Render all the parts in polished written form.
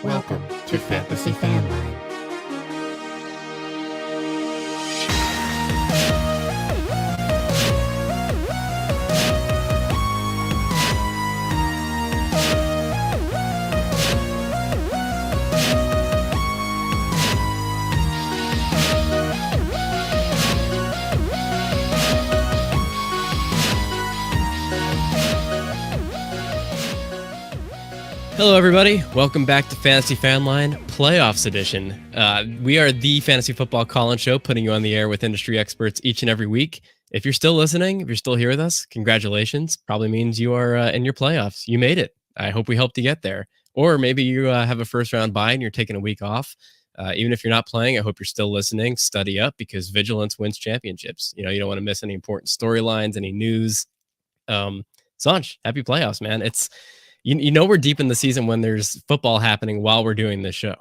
Welcome to Fantasy Fanline. Hello, everybody. Welcome back to Fantasy Fanline Playoffs Edition. We are the fantasy football call-in show, putting you on the air with industry experts each and every week. If you're still listening, if you're still here with us, congratulations. Probably means you are in your playoffs. You made it. I hope we helped you get there. Or maybe you have a first-round bye and you're taking a week off. Even if you're not playing, I hope you're still listening. Study up because vigilance wins championships. You don't want to miss any important storylines, any news. Sanch, happy playoffs, man. It's we're deep in the season when there's football happening while we're doing this show.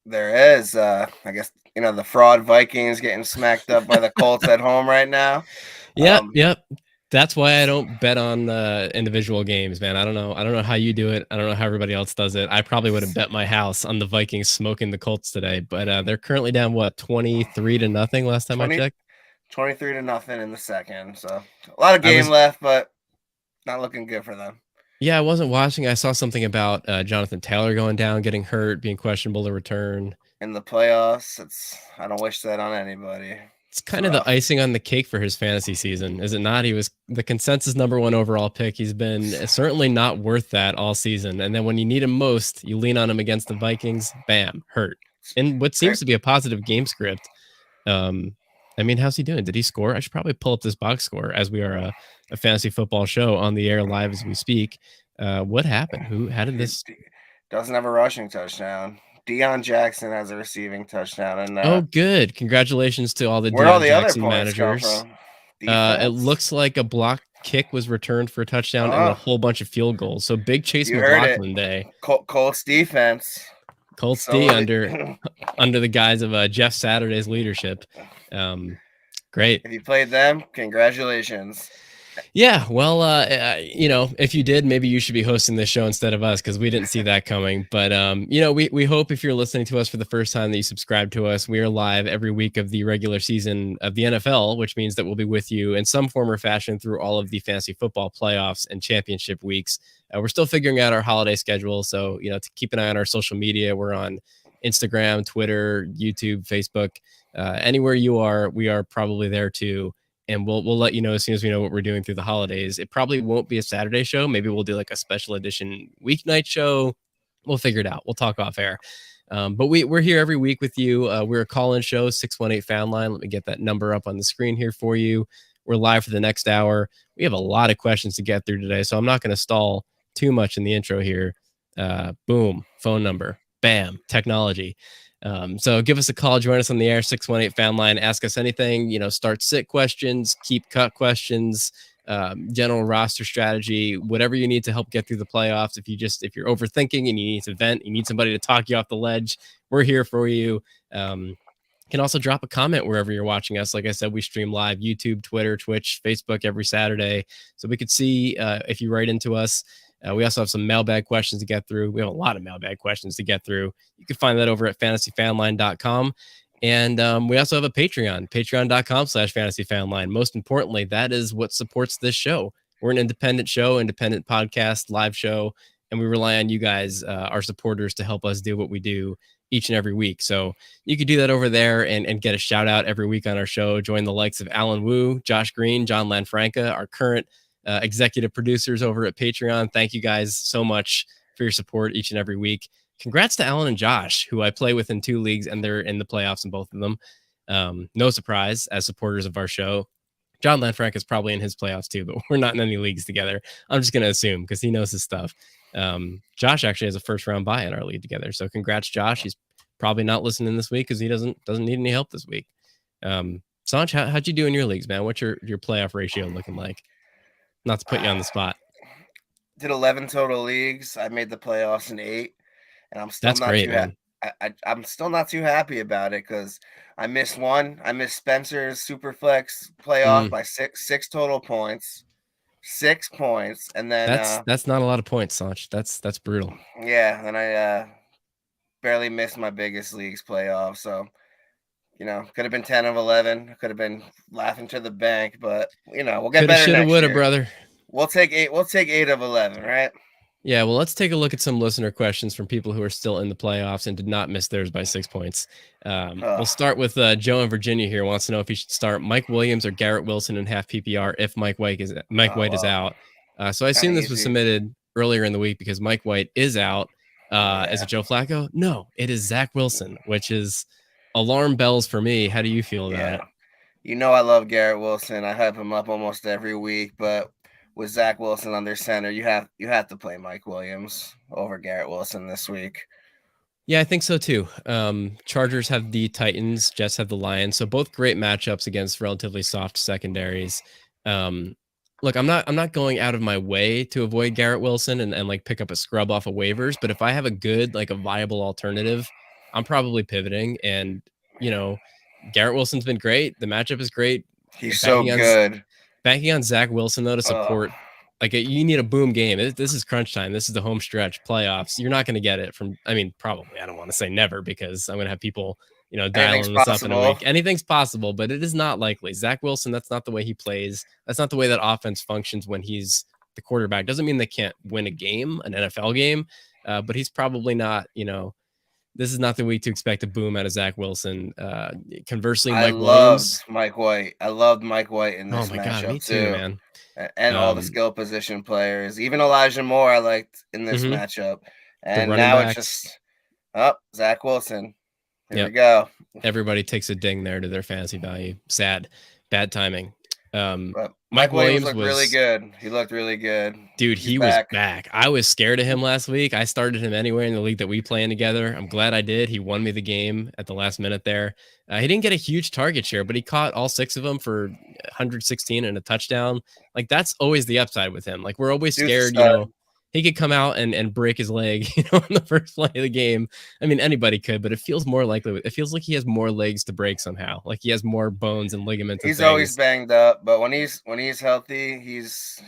There is. I guess, the fraud Vikings getting smacked up by the Colts at home right now. Yep. That's why I don't bet on individual games, man. I don't know how you do it. I don't know how everybody else does it. I probably would have bet my house on the Vikings smoking the Colts today, but they're currently down, 23-0 last time I checked? 23-0 in the second. So a lot of game left, but not looking good for them. Yeah, I wasn't watching. I saw something about Jonathan Taylor going down, getting hurt, being questionable to return. In the playoffs, I don't wish that on anybody. It's kind of the icing on the cake for his fantasy season, is it not? He was the consensus #1 overall pick. He's been certainly not worth that all season. And then when you need him most, you lean on him against the Vikings, bam, hurt. And what seems to be a positive game script. How's he doing? Did he score? I should probably pull up this box score as we are a fantasy football show on the air live as we speak. What happened? How did this? Doesn't have a rushing touchdown. Deion Jackson has a receiving touchdown. And good. Congratulations to all the Deion Jackson managers. It looks like a block kick was returned for a touchdown and a whole bunch of field goals. So big Chase McLaughlin day. Colts defense. Colts D under the guise of Jeff Saturday's leadership. Great. If you played them, congratulations. Yeah, well, if you did, maybe you should be hosting this show instead of us because we didn't see that coming. But, we hope if you're listening to us for the first time that you subscribe to us. We are live every week of the regular season of the NFL, which means that we'll be with you in some form or fashion through all of the fantasy football playoffs and championship weeks. We're still figuring out our holiday schedule. So, to keep an eye on our social media. We're on Instagram, Twitter, YouTube, Facebook. Anywhere you are, we are probably there too. And we'll let you know as soon as we know what we're doing through the holidays. It probably won't be a Saturday show. Maybe we'll do like a special edition weeknight show. We'll figure it out. We'll talk off air. But we're here every week with you. We're a call-in show, 618 Fanline. Let me get that number up on the screen here for you. We're live for the next hour. We have a lot of questions to get through today, so I'm not going to stall too much in the intro here. Boom, phone number, bam, technology. So give us a call, join us on the air, 618 Fanline, ask us anything, start sit questions, keep cut questions, general roster strategy, whatever you need to help get through the playoffs. If you're overthinking and you need to vent, you need somebody to talk you off the ledge, we're here for you. You can also drop a comment wherever you're watching us. Like I said, we stream live YouTube, Twitter, Twitch, Facebook every Saturday. So we could see if you write into us. We also have some mailbag questions to get through. We have a lot of mailbag questions to get through. You can find that over at fantasyfanline.com. And we also have a Patreon, patreon.com/fantasyfanline. Most importantly, that is what supports this show. We're an independent show, independent podcast, live show, and we rely on you guys, our supporters, to help us do what we do each and every week. So you could do that over there and get a shout out every week on our show. Join the likes of Alan Wu, Josh Green, John Lanfranca, our current executive producers over at Patreon. Thank you guys so much for your support each and every week. Congrats to Alan and Josh, who I play with in 2 leagues, and they're in the playoffs in both of them. No surprise as supporters of our show. John Lanfranca is probably in his playoffs too, but we're not in any leagues together. I'm just going to assume because he knows his stuff. Josh actually has a first round bye in our league together. So congrats, Josh. He's probably not listening this week because he doesn't need any help this week. Sanch, how'd you do in your leagues, man? What's your playoff ratio looking like? Not to put you on the spot. Did 11 total leagues. I made the playoffs in 8, and I'm still That's not great, too man. I'm still not too happy about it because I missed one. I missed Spencer's Superflex playoff by six total points. 6 points, and then that's not a lot of points, Sanch. That's brutal. Yeah, and barely missed my biggest leagues playoff. So, could have been 10 of 11. Could have been laughing to the bank, but we'll get Coulda, better shoulda, next woulda, year. brother. We'll take 8. We'll take 8 of 11, right? Yeah, well, let's take a look at some listener questions from people who are still in the playoffs and did not miss theirs by 6 points. We'll start with Joe in Virginia here. Wants to know if he should start Mike Williams or Garrett Wilson in half PPR if Mike White is out. So I assume this was submitted earlier in the week because Mike White is out. Is it Joe Flacco? No, it is Zach Wilson, which is alarm bells for me. How do you feel about it? I love Garrett Wilson. I hype him up almost every week, but with Zach Wilson under center, you have to play Mike Williams over Garrett Wilson this week. Yeah, I think so too. Chargers have the Titans, Jets have the Lions, so both great matchups against relatively soft secondaries. Look, I'm not going out of my way to avoid Garrett Wilson and like pick up a scrub off of waivers, but if I have a good, like a viable alternative, I'm probably pivoting. And Garrett Wilson's been great. The matchup is great. He's so good. Banking on Zach Wilson though to support, you need a boom game. This is crunch time. This is the home stretch playoffs. You're not going to get it from. I mean, probably. I don't want to say never because I'm going to have people, dialing this up in a week. Anything's possible, but it is not likely. Zach Wilson. That's not the way he plays. That's not the way that offense functions when he's the quarterback. Doesn't mean they can't win a game, an NFL game, but he's probably not. This is not the week to expect a boom out of Zach Wilson. Conversely, Mike Williams. Mike White. I loved Mike White in this matchup God, me too, man. And all the skill position players. Even Elijah Moore I liked in this matchup. And now it's just Zach Wilson. Here we go. Everybody takes a ding there to their fantasy value. Sad. Bad timing. But Mike Williams looked really good. He looked really good. Dude, he was back. I was scared of him last week. I started him anyway in the league that we play in together. I'm glad I did. He won me the game at the last minute there. He didn't get a huge target share, but he caught all 6 of them for 116 and a touchdown. Like, that's always the upside with him. Like, we're always scared, he could come out and break his leg, in the first play of the game. I mean, anybody could, but it feels more likely. It feels like he has more legs to break somehow. Like he has more bones and ligaments. He's always banged up, but when he's healthy, he's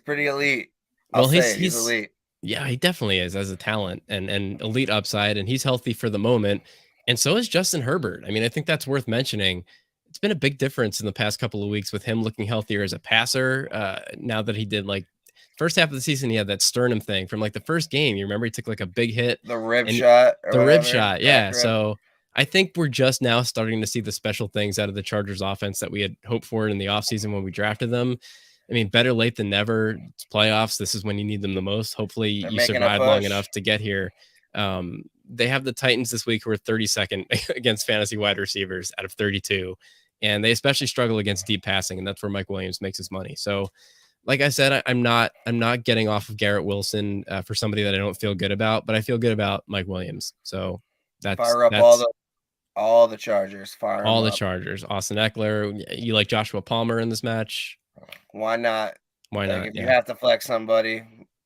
pretty elite. He's elite. Yeah, he definitely is as a talent and elite upside, and he's healthy for the moment. And so is Justin Herbert. I mean, I think that's worth mentioning. It's been a big difference in the past couple of weeks with him looking healthier as a passer. Now that he did first half of the season, he had that sternum thing from the first game. You remember he took a big hit, the rib shot. Yeah. So I think we're just now starting to see the special things out of the Chargers offense that we had hoped for in the offseason when we drafted them. I mean, better late than never. It's playoffs. This is when you need them the most. Hopefully you survive long enough to get here. They have the Titans this week who are 32nd against fantasy wide receivers out of 32. And they especially struggle against deep passing. And that's where Mike Williams makes his money. So like I said, I'm not getting off of Garrett Wilson for somebody that I don't feel good about, but I feel good about Mike Williams. So that's all the Chargers. The Chargers. Austin Eckler. You like Joshua Palmer in this match? Why not? Why not? If you have to flex somebody,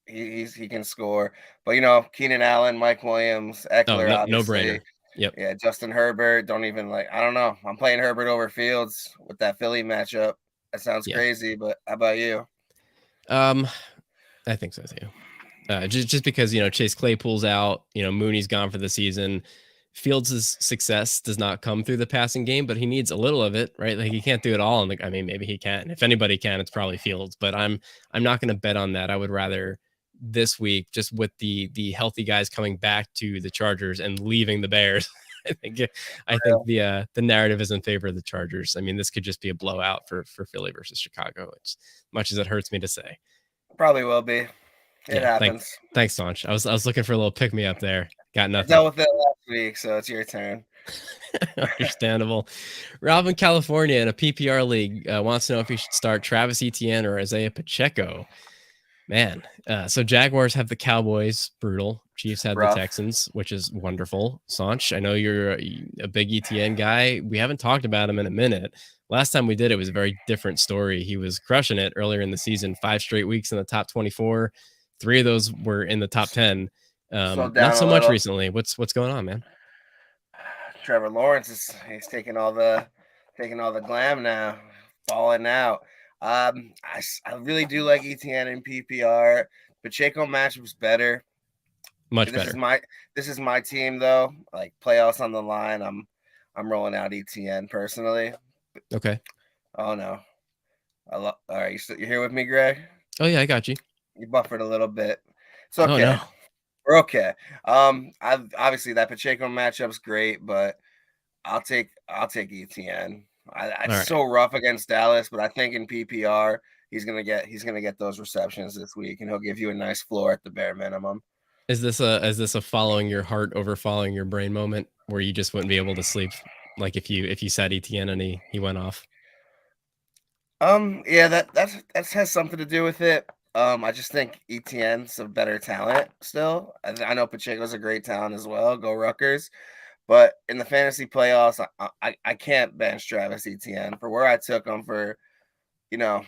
he can score. But Keenan Allen, Mike Williams, Eckler, obviously. No brainer. Yep. Yeah, Justin Herbert. Don't even I don't know. I'm playing Herbert over Fields with that Philly matchup. That sounds crazy, but how about you? I think so too. Just because Chase Claypool's out, Mooney's gone for the season. Fields' success does not come through the passing game, but he needs a little of it, right? Like he can't do it all. And I mean, maybe he can. If anybody can, it's probably Fields. But I'm not going to bet on that. I would rather this week, just with the healthy guys coming back to the Chargers and leaving the Bears. I think the narrative is in favor of the Chargers. I mean, this could just be a blowout for Philly versus Chicago. As much as it hurts me to say. Probably will be. It happens. Thanks, Sanch. I was looking for a little pick me up there. Got nothing. I dealt with it last week, so it's your turn. Understandable. Rob in California in a PPR league wants to know if he should start Travis Etienne or Isaiah Pacheco. Man, so Jaguars have the Cowboys, brutal. Chiefs had the Texans, which is wonderful. Sanch, I know you're a big Etienne guy. We haven't talked about him in a minute. Last time we did, it was a very different story. He was crushing it earlier in the season, 5 straight weeks in the top 24. 3 of those were in the top 10. Not so much recently. What's going on, man? Trevor Lawrence he's taking all the glam now, falling out. I really do like Etienne in PPR. Pacheco matchup's better. Much This better. is my team though. Like playoffs on the line. I'm rolling out ETN personally. Okay. Oh no. All right, you're here with me, Greg? Oh yeah, I got you. You buffered a little bit. It's Oh okay. no. We're okay. I've obviously that Pacheco matchup's great, but I'll take ETN. All It's right. so rough against Dallas, but I think in PPR he's gonna get those receptions this week, and he'll give you a nice floor at the bare minimum. Is this a following your heart over following your brain moment where you just wouldn't be able to sleep? Like if you sat ETN and he went off. Yeah, that has something to do with it. I just think ETN's a better talent still. I know Pacheco's a great talent as well. Go Rutgers. But in the fantasy playoffs, I can't bench Travis Etienne for where I took him for, you know,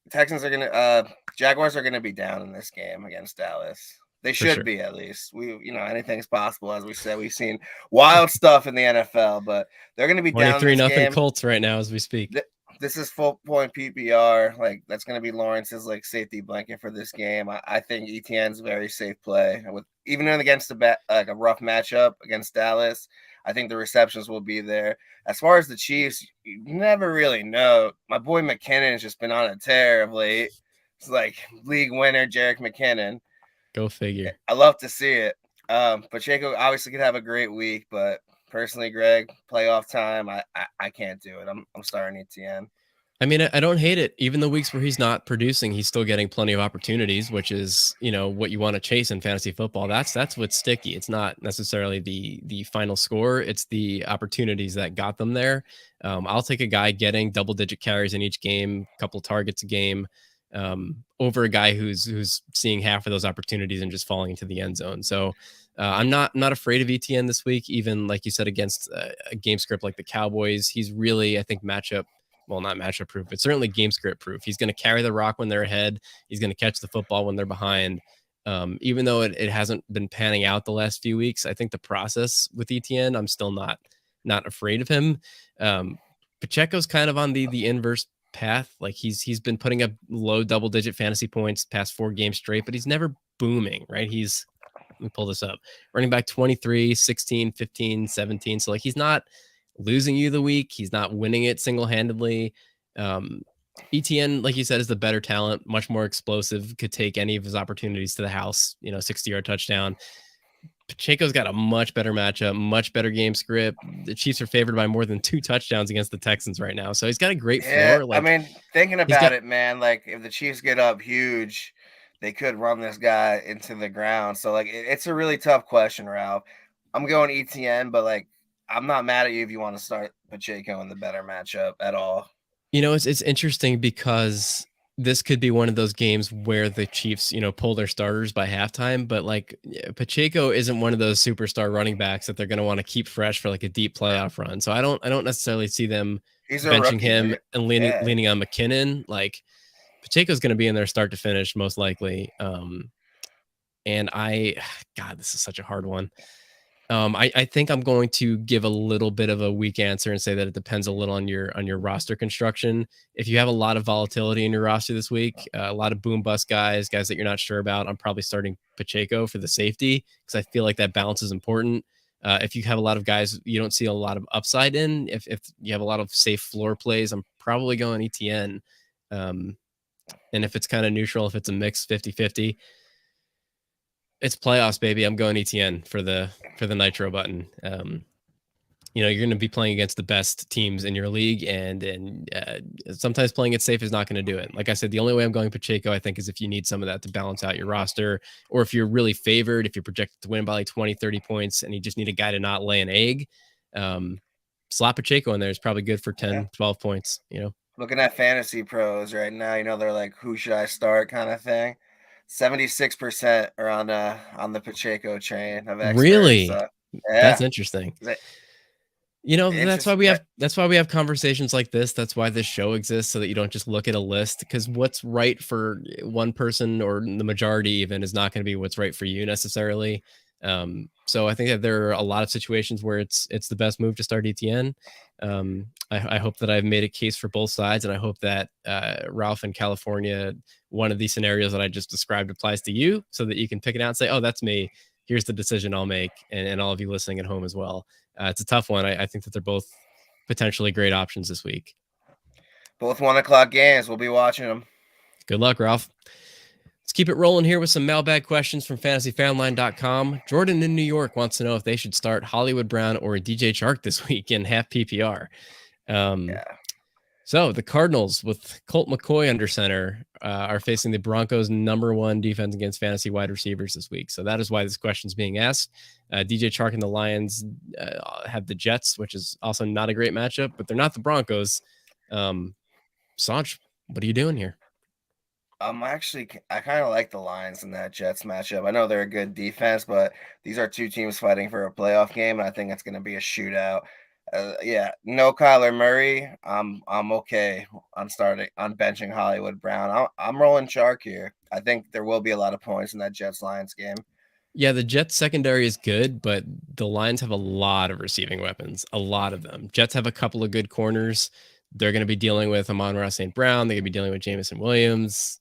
Texans are gonna Jaguars are gonna be down in this game against Dallas. They For should sure. be at least. Anything's possible, as we said. We've seen wild stuff in the NFL, but they're gonna be down in 23 this nothing game. Colts right now as we speak. This is full point PPR. Like that's going to be Lawrence's like safety blanket for this game. I think ETN's a very safe play with even against like a rough matchup against Dallas. I think the receptions will be there. As far as the Chiefs, you never really know. My boy McKinnon has just been on a tear of late. It's like league winner Jerick McKinnon. Go figure. I love to see it. Pacheco obviously could have a great week, but personally, Greg, playoff time, I can't do it. I'm starting ETN. I mean, I don't hate it. Even the weeks where he's not producing, he's still getting plenty of opportunities, which is, what you want to chase in fantasy football. That's what's sticky. It's not necessarily the final score; it's the opportunities that got them there. I'll take a guy getting double-digit carries in each game, couple targets a game, over a guy who's seeing half of those opportunities and just falling into the end zone. So. I'm not afraid of ETN this week, even like you said against a game script like the Cowboys. He's really, I think, not matchup proof, but certainly game script proof. He's going to carry the rock when they're ahead. He's going to catch the football when they're behind. Even though it hasn't been panning out the last few weeks, I think the process with ETN, I'm still not afraid of him. Pacheco's kind of on the inverse path. Like he's been putting up low double digit fantasy points past 4 games straight, but he's never booming, right? Let me pull this up. Running back 23, 16, 15, 17. So like he's not losing you the week. He's not winning it single-handedly. ETN, like you said, is the better talent, much more explosive, could take any of his opportunities to the house, 60-yard touchdown. Pacheco's got a much better matchup, much better game script. The Chiefs are favored by more than 2 touchdowns against the Texans right now. So he's got a great floor. I Like mean, thinking about it, man, like if the Chiefs get up huge, they could run this guy into the ground. So like it's a really tough question, Ralph. I'm going ETN, but like I'm not mad at you if you want to start Pacheco in the better matchup at all. It's interesting because this could be one of those games where the Chiefs, pull their starters by halftime, but like Pacheco isn't one of those superstar running backs that they're going to want to keep fresh for like a deep playoff run. So I don't necessarily see them He's a benching rookie. him and Yeah. leaning on McKinnon. Like Pacheco's going to be in there start to finish most likely. And God, this is such a hard one. I think I'm going to give a little bit of a weak answer and say that it depends a little on your roster construction. If you have a lot of volatility in your roster this week, a lot of boom bust guys that you're not sure about, I'm probably starting Pacheco for the safety because I feel like that balance is important. If you have a lot of guys you don't see a lot of upside in, if you have a lot of safe floor plays, I'm probably going ETN. And if it's kind of neutral, if it's a mix 50-50, it's playoffs, baby. I'm going ETN for the nitro button. You're going to be playing against the best teams in your league, and sometimes playing it safe is not going to do it. Like I said, the only way I'm going Pacheco, I think, is if you need some of that to balance out your roster, or if you're really favored, if you're projected to win by like 20, 30 points, and you just need a guy to not lay an egg. Slot Pacheco in there is probably good for 10, 12 points. Looking at fantasy pros right now, they're like, who should I start kind of thing. 76% are on the Pacheco train of experts. Really? Yeah. That's interesting. That's why we have conversations like this. That's why this show exists, so that you don't just look at a list, because what's right for one person or the majority even is not going to be what's right for you necessarily. So I think that there are a lot of situations where it's the best move to start ETN. I hope that I've made a case for both sides, and I hope that Ralph in California, one of these scenarios that I just described applies to you, so that you can pick it out and say, oh, that's me. here's the decision I'll make, and all of you listening at home as well. It's a tough one. I think that they're both potentially great options this week. Both 1 o'clock games. We'll be watching them. Good luck, Ralph. Let's keep it rolling here with some mailbag questions from fantasyfanline.com. Jordan in New York wants to know if they should start Hollywood Brown or DJ Chark this week in half PPR. Yeah. So the Cardinals with Colt McCoy under center are facing the Broncos' #1 defense against fantasy wide receivers this week. So that is why this question is being asked. DJ Chark and the Lions have the Jets, which is also not a great matchup, but they're not the Broncos. Sanj, what are you doing here? I kind of like the Lions in that Jets matchup. I know they're a good defense, but these are two teams fighting for a playoff game, and I think it's going to be a shootout. Yeah, no Kyler Murray. I'm okay on benching Hollywood Brown. I'm rolling Chark here. I think there will be a lot of points in that Jets Lions game. Yeah, the Jets secondary is good, but the Lions have a lot of receiving weapons, a lot of them. Jets have a couple of good corners. They're going to be dealing with Amon-Ra St. Brown. They're going to be dealing with Jamison Williams.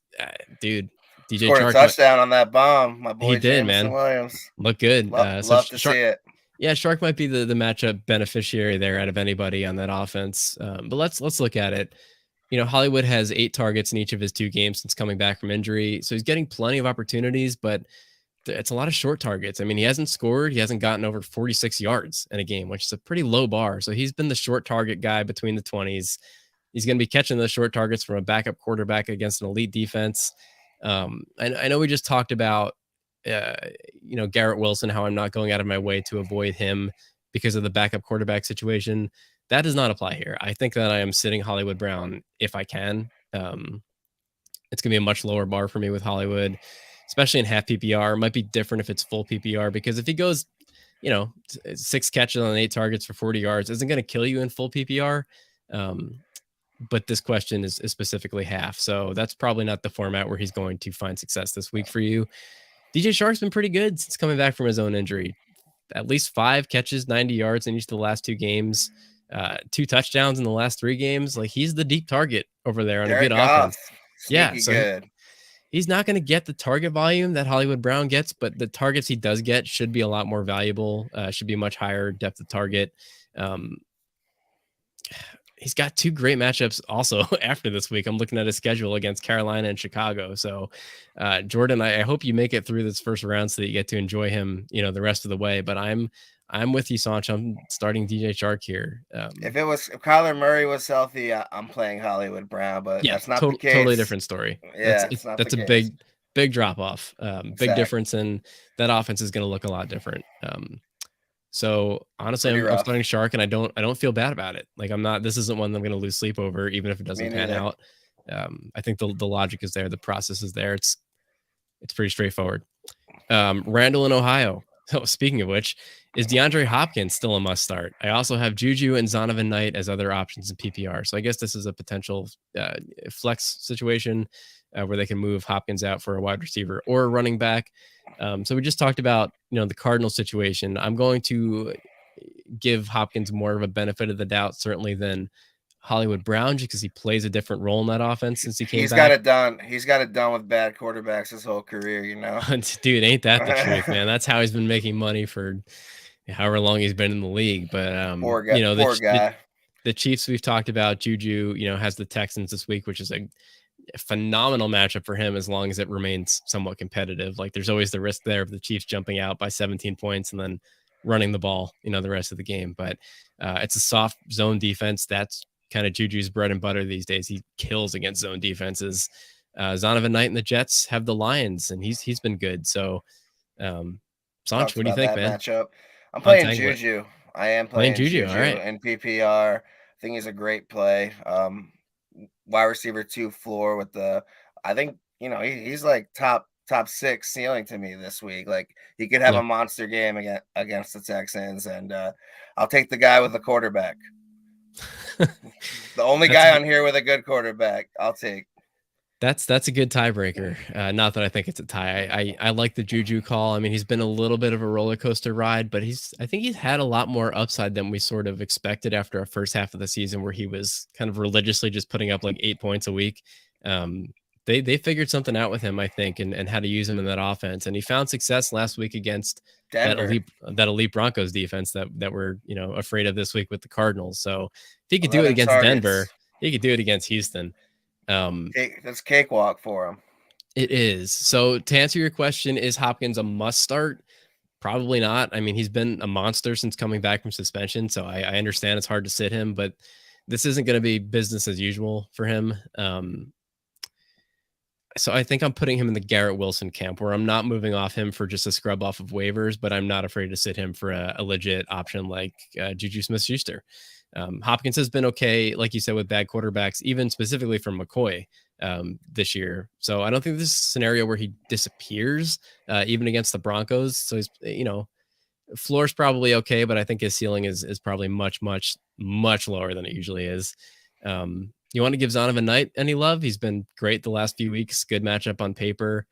Dude, DJ Scored Chark a touchdown on that bomb. My boy, he did, Jamison man. Williams. Look good. Love to see it. Yeah, Chark might be the matchup beneficiary there out of anybody on that offense. But let's look at it. You know, Hollywood has 8 targets in each of his 2 games since coming back from injury, so he's getting plenty of opportunities, but it's a lot of short targets. I mean, he hasn't scored. He hasn't gotten over 46 yards in a game, which is a pretty low bar. So he's been the short target guy between the 20s. He's going to be catching those short targets from a backup quarterback against an elite defense. I know we just talked about, Garrett Wilson, how I'm not going out of my way to avoid him because of the backup quarterback situation. That does not apply here. I think that I am sitting Hollywood Brown if I can. It's going to be a much lower bar for me with Hollywood, especially in half PPR. It might be different if it's full PPR, because if he goes, 6 catches on 8 targets for 40 yards, isn't going to kill you in full PPR. But this question is specifically half. So that's probably not the format where he's going to find success this week for you. DJ Chark's been pretty good since coming back from his own injury. At least 5 catches, 90 yards in each of the last 2 games, 2 touchdowns in the last 3 games. Like, he's the deep target over there on a good offense. Yeah, so good. He's not going to get the target volume that Hollywood Brown gets, but the targets he does get should be a lot more valuable, should be much higher depth of target. He's got 2 great matchups also after this week. I'm looking at his schedule against Carolina and Chicago. So, Jordan, I hope you make it through this first round so that you get to enjoy him, the rest of the way. But I'm with you, Sanch. I'm starting DJ Chark here. If Kyler Murray was healthy, I'm playing Hollywood Brown, but that's not the case. Totally different story. Yeah, that's a big drop off. Big difference, and that offense is going to look a lot different. So honestly, I'm starting Chark, and I don't feel bad about it. Like, this isn't one that I'm going to lose sleep over, even if it doesn't pan out. I think the logic is there. The process is there. It's pretty straightforward. Randall in Ohio. Oh, speaking of which, is DeAndre Hopkins still a must start? I also have Juju and Zonovan Knight as other options in PPR. So I guess this is a potential flex situation where they can move Hopkins out for a wide receiver or a running back. So we just talked about, the Cardinal situation. I'm going to give Hopkins more of a benefit of the doubt, certainly, than Hollywood Brown, because he plays a different role in that offense since he came back. He's got it done with bad quarterbacks his whole career, Dude, ain't that the truth, man? That's how he's been making money for however long he's been in the league. But poor guy. The Chiefs we've talked about. Juju, has the Texans this week, which is a phenomenal matchup for him as long as it remains somewhat competitive. Like, there's always the risk there of the Chiefs jumping out by 17 points and then running the ball, the rest of the game. But it's a soft zone defense. That's kind of Juju's bread and butter these days. He kills against zone defenses. Zonovan Knight and the Jets have the Lions, and he's been good. So, Sanch, what do you think, man? Matchup. I'm playing Juju. I am playing Juju. All right. In PPR. I think he's a great play. Wide receiver 2 floor with I think, he's like top 6 ceiling to me this week. Like, he could have a monster game against the Texans, and I'll take the guy with the quarterback. The only guy on here with a good quarterback, I'll take. That's a good tiebreaker. Not that I think it's a tie. I like the Juju call. I mean, he's been a little bit of a roller coaster ride, but I think he's had a lot more upside than we sort of expected after a first half of the season where he was kind of religiously just putting up like 8 points a week. they figured something out with him, I think, and how to use him in that offense. And he found success last week against Denver. that elite Broncos defense that we're afraid of this week with the Cardinals. So if he could do it 11 against targets. Denver, he could do it against Houston. That's cakewalk for him. It is. So to answer your question, is Hopkins a must start? Probably not. I mean, he's been a monster since coming back from suspension, so I understand it's hard to sit him, but this isn't going to be business as usual for him. So I think I'm putting him in the Garrett Wilson camp, where I'm not moving off him for just a scrub off of waivers, but I'm not afraid to sit him for a legit option like Juju Smith-Schuster. Hopkins has been okay, like you said, with bad quarterbacks, even specifically from McCoy this year. So I don't think this is a scenario where he disappears, even against the Broncos. So he's, floor's probably okay, but I think his ceiling is probably much lower than it usually is. You want to give Zonovan Knight any love? He's been great the last few weeks. Good matchup on paper.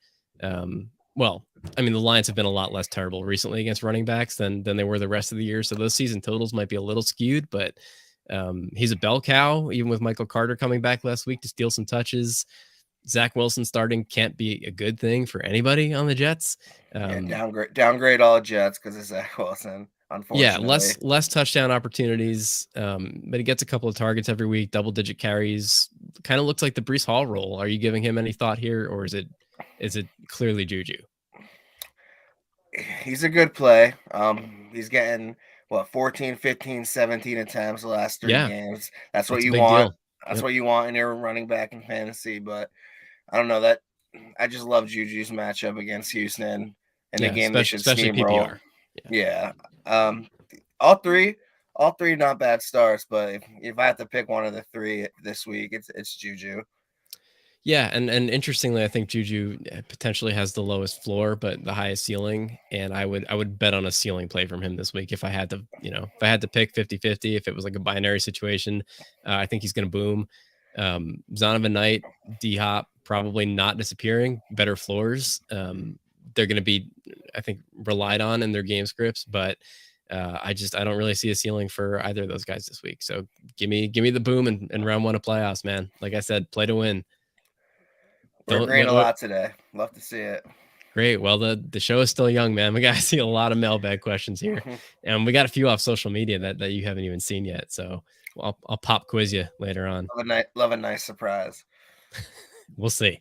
Well, I mean, the Lions have been a lot less terrible recently against running backs than they were the rest of the year. So those season totals might be a little skewed, but he's a bell cow, even with Michael Carter coming back last week to steal some touches. Zach Wilson starting can't be a good thing for anybody on the Jets. Downgrade all Jets because of Zach Wilson. Unfortunately. Yeah, less touchdown opportunities, but he gets a couple of targets every week, double-digit carries. Kind of looks like the Breece Hall role. Are you giving him any thought here, or is it clearly Juju? He's a good play. He's getting 14, 15, 17 attempts the last 3 games. That's what you want. That's what you want in your running back in fantasy. But I don't know that. I just love Juju's matchup against Houston in a game they should steamroll. Yeah. All three not bad starts, but if I have to pick one of the 3 this week, it's Juju. Yeah, and interestingly, I think Juju potentially has the lowest floor, but the highest ceiling. And I would bet on a ceiling play from him this week if I had to, if I had to pick 50-50, if it was like a binary situation. I think he's going to boom. Zonovan Knight, D-Hop, probably not disappearing. Better floors. They're going to be, I think, relied on in their game scripts, but I don't really see a ceiling for either of those guys this week. So give me the boom in round 1 of playoffs, man. Like I said, play to win. We're agreeing a lot today. Love to see it. Great. Well, the show is still young, man. We got to see a lot of mailbag questions here, and we got a few off social media that you haven't even seen yet. So I'll pop quiz you later on. Love a nice surprise. We'll see.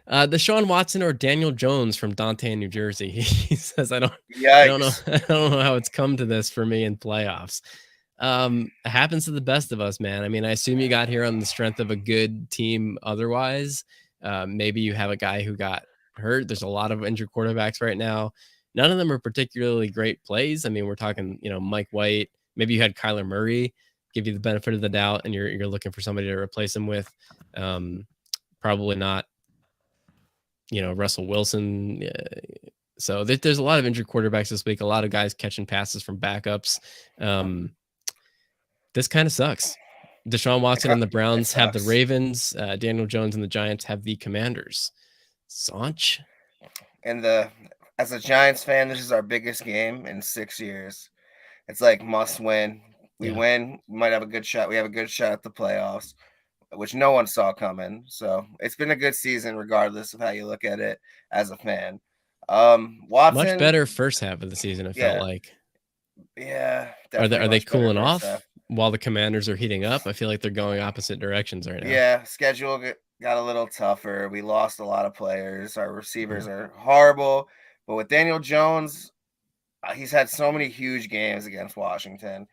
Deshaun Watson or Daniel Jones from Dante in New Jersey. He says, I don't know how it's come to this for me in playoffs. It happens to the best of us, man. I mean, I assume you got here on the strength of a good team otherwise. Maybe you have a guy who got hurt. There's a lot of injured quarterbacks right now. None of them are particularly great plays. I mean, we're talking, Mike White. Maybe you had Kyler Murray, give you the benefit of the doubt, and you're looking for somebody to replace him with. Probably not, Russell Wilson. So there's a lot of injured quarterbacks this week. A lot of guys catching passes from backups. This kind of sucks. Deshaun Watson and the Browns have the Ravens. Daniel Jones and the Giants have the Commanders. Sanch? And as a Giants fan, this is our biggest game in 6 years. It's like must win. We win, we might have a good shot. We have a good shot at the playoffs, which no one saw coming. So it's been a good season, regardless of how you look at it as a fan. Watson, much better first half of the season. It felt like. Yeah. Are they cooling off while the Commanders are heating up? I feel like they're going opposite directions right now. Yeah, schedule got a little tougher. We lost a lot of players. Our receivers are horrible. But with Daniel Jones, he's had so many huge games against Washington.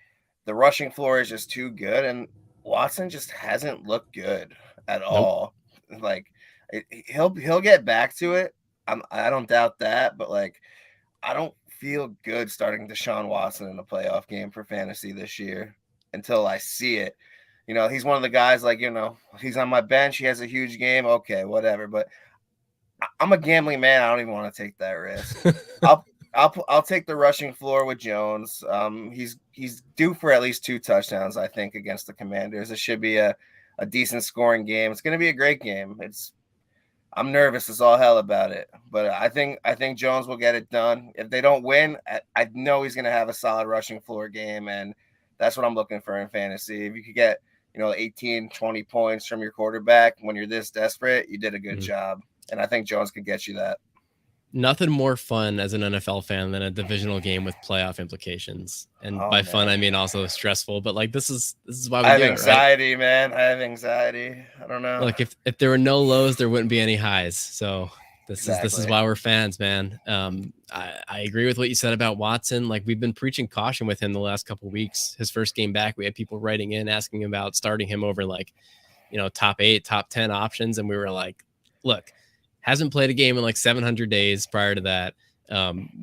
The rushing floor is just too good, and Watson just hasn't looked good at all. Like he'll get back to it. I don't doubt that, but I don't feel good starting Deshaun Watson in a playoff game for fantasy this year until I see it. He's one of the guys he's on my bench. He has a huge game. Okay, whatever. But I'm a gambling man. I don't even want to take that risk. I'll take the rushing floor with Jones. He's due for at least 2 touchdowns, I think, against the Commanders. It should be a decent scoring game. It's going to be a great game. I'm nervous as all hell about it, but I think Jones will get it done. If they don't win, I know he's going to have a solid rushing floor game, and that's what I'm looking for in fantasy. If you could get 18, 20 points from your quarterback when you're this desperate, you did a good Mhm. job. And I think Jones could get you that. Nothing more fun as an NFL fan than a divisional game with playoff implications. And by fun, I mean also stressful. But like this is why we I have do it, right? anxiety, man. I have anxiety. I don't know. Look, if there were no lows, there wouldn't be any highs. So this is Exactly. why we're fans, man. I agree with what you said about Watson. Like we've been preaching caution with him the last couple of weeks. His first game back, we had people writing in asking about starting him over like, top 8, top 10 options, and we were like, look, hasn't played a game in like 700 days prior to that.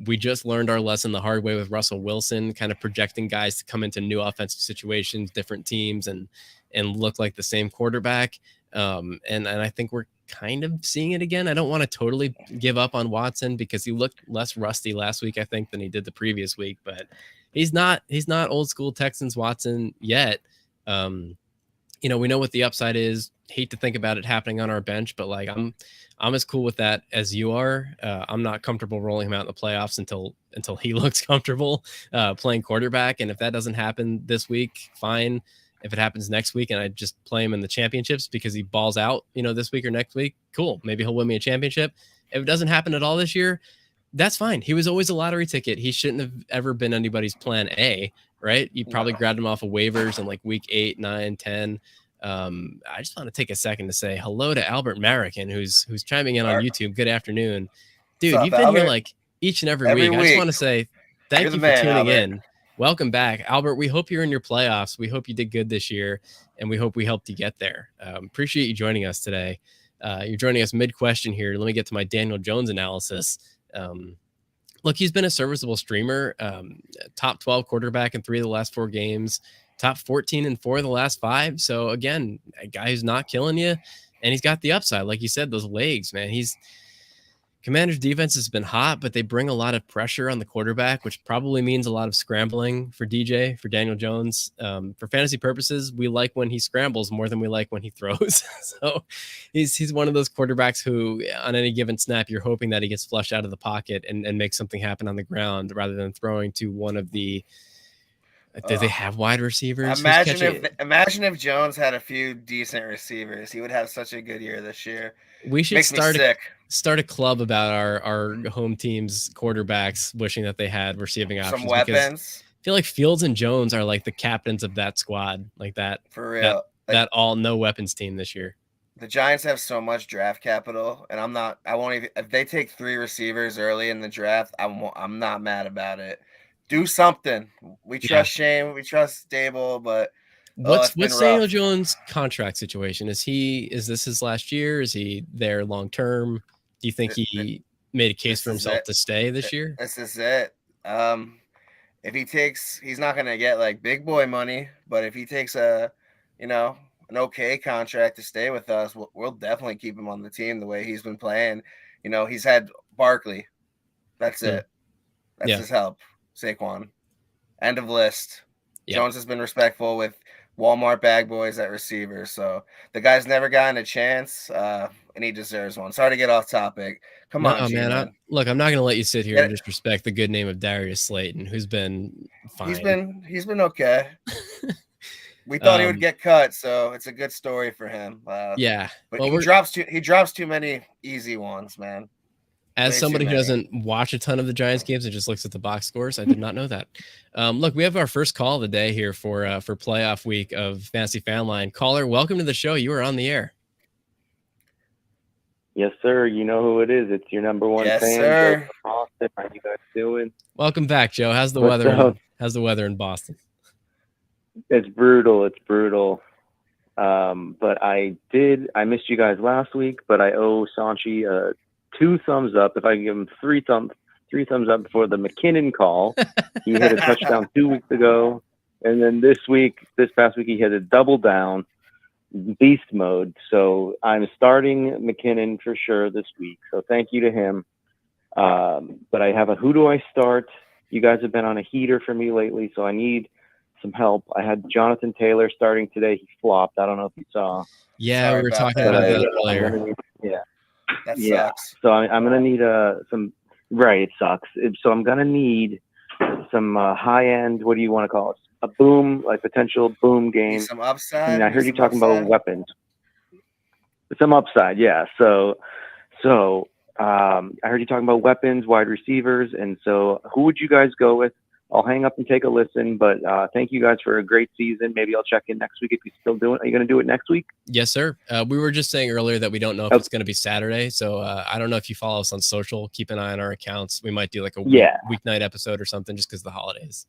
We just learned our lesson the hard way with Russell Wilson, kind of projecting guys to come into new offensive situations, different teams, and look like the same quarterback. And I think we're kind of seeing it again. I don't want to totally give up on Watson because he looked less rusty last week, I think, than he did the previous week. But he's not old school Texans Watson yet. We know what the upside is. Hate to think about it happening on our bench, but like I'm as cool with that as you are. I'm not comfortable rolling him out in the playoffs until he looks comfortable playing quarterback. And if that doesn't happen this week, fine. If it happens next week and I just play him in the championships because he balls out, this week or next week, cool. Maybe he'll win me a championship. If it doesn't happen at all this year, that's fine. He was always a lottery ticket. He shouldn't have ever been anybody's plan A, right? You probably grabbed him off of waivers in like week 8, 9, 10. I just want to take a second to say hello to Albert Marican, who's chiming in on YouTube. Good afternoon, dude. What's up, you've been Albert? Here like each and every week. I just want to say thank you for tuning in. Welcome back, Albert. We hope you're in your playoffs. We hope you did good this year, and we hope we helped you get there. Appreciate you joining us today. You're joining us mid-question here. Let me get to my Daniel Jones analysis. Look, he's been a serviceable streamer, top 12 quarterback in 3 of the last 4 games, top 14 in 4 of the last 5. So again, a guy who's not killing you, and he's got the upside. Like you said, those legs, man. Commanders defense has been hot, but they bring a lot of pressure on the quarterback, which probably means a lot of scrambling for DJ, for Daniel Jones. For fantasy purposes, we like when he scrambles more than we like when he throws. So he's one of those quarterbacks who on any given snap, you're hoping that he gets flushed out of the pocket and makes something happen on the ground rather than throwing to one of the do they have wide receivers? Imagine if Jones had a few decent receivers. He would have such a good year this year. We should start a club about our home team's quarterbacks, wishing that they had receiving options. Some weapons. I feel like Fields and Jones are like the captains of that squad, like that. For real. That all no weapons team this year. The Giants have so much draft capital, and I won't even, if they take 3 receivers early in the draft, I'm not mad about it. Do something. We trust Shane, we trust Dable, but what's Daniel Jones' contract situation? Is this his last year? Is he there long term? Do you think he made a case for himself to stay this year? This is it. If he's not gonna get like big boy money, but if he takes an okay contract to stay with us, we'll definitely keep him on the team the way he's been playing. He's had Barkley. That's it. That's his help. Saquon. End of list. Jones has been respectful with Walmart bag boys at receiver. So the guy's never gotten a chance, and he deserves one. Sorry to get off topic. Come on, man. Look, I'm not going to let you sit here and disrespect the good name of Darius Slayton, who's been fine. He's been okay. We thought he would get cut, so it's a good story for him. But he drops too many easy ones, man. As somebody who doesn't watch a ton of the Giants games and just looks at the box scores, I did not know that. Look, we have our first call of the day here for playoff week of Fantasy Fanline. Caller, welcome to the show. You are on the air. Yes, sir. You know who it is. It's your number one fan. Sir. Boston. How you guys doing? Welcome back, Joe. How's the weather? How's the weather in Boston? It's brutal. But I missed you guys last week, but I owe Sanchi 2 thumbs up. If I can give him 3 thumbs up for the McKinnon call. He hit a touchdown 2 weeks ago. And then this past week, he hit a double down beast mode. So I'm starting McKinnon for sure this week. So thank you to him. But I have who do I start? You guys have been on a heater for me lately, so I need some help. I had Jonathan Taylor starting today. He flopped. I don't know if you saw. Yeah, we were talking about that earlier. That sucks. So I'm going to need some. Right, it sucks. So I'm going to need some high end. What do you want to call it? a boom, like potential boom Need game. some upside. And I Need heard you some talking about upside? weapons. Some upside, yeah. So I heard you talking about weapons, wide receivers, and so who would you guys go with? I'll hang up and take a listen, but thank you guys for a great season. Maybe I'll check in next week if you still do it. Are you going to do it next week? Yes, sir. We were just saying earlier that we don't know if Okay. it's going to be Saturday. So I don't know if you follow us on social. Keep an eye on our accounts. We might do like a weeknight episode or something just because of the holidays.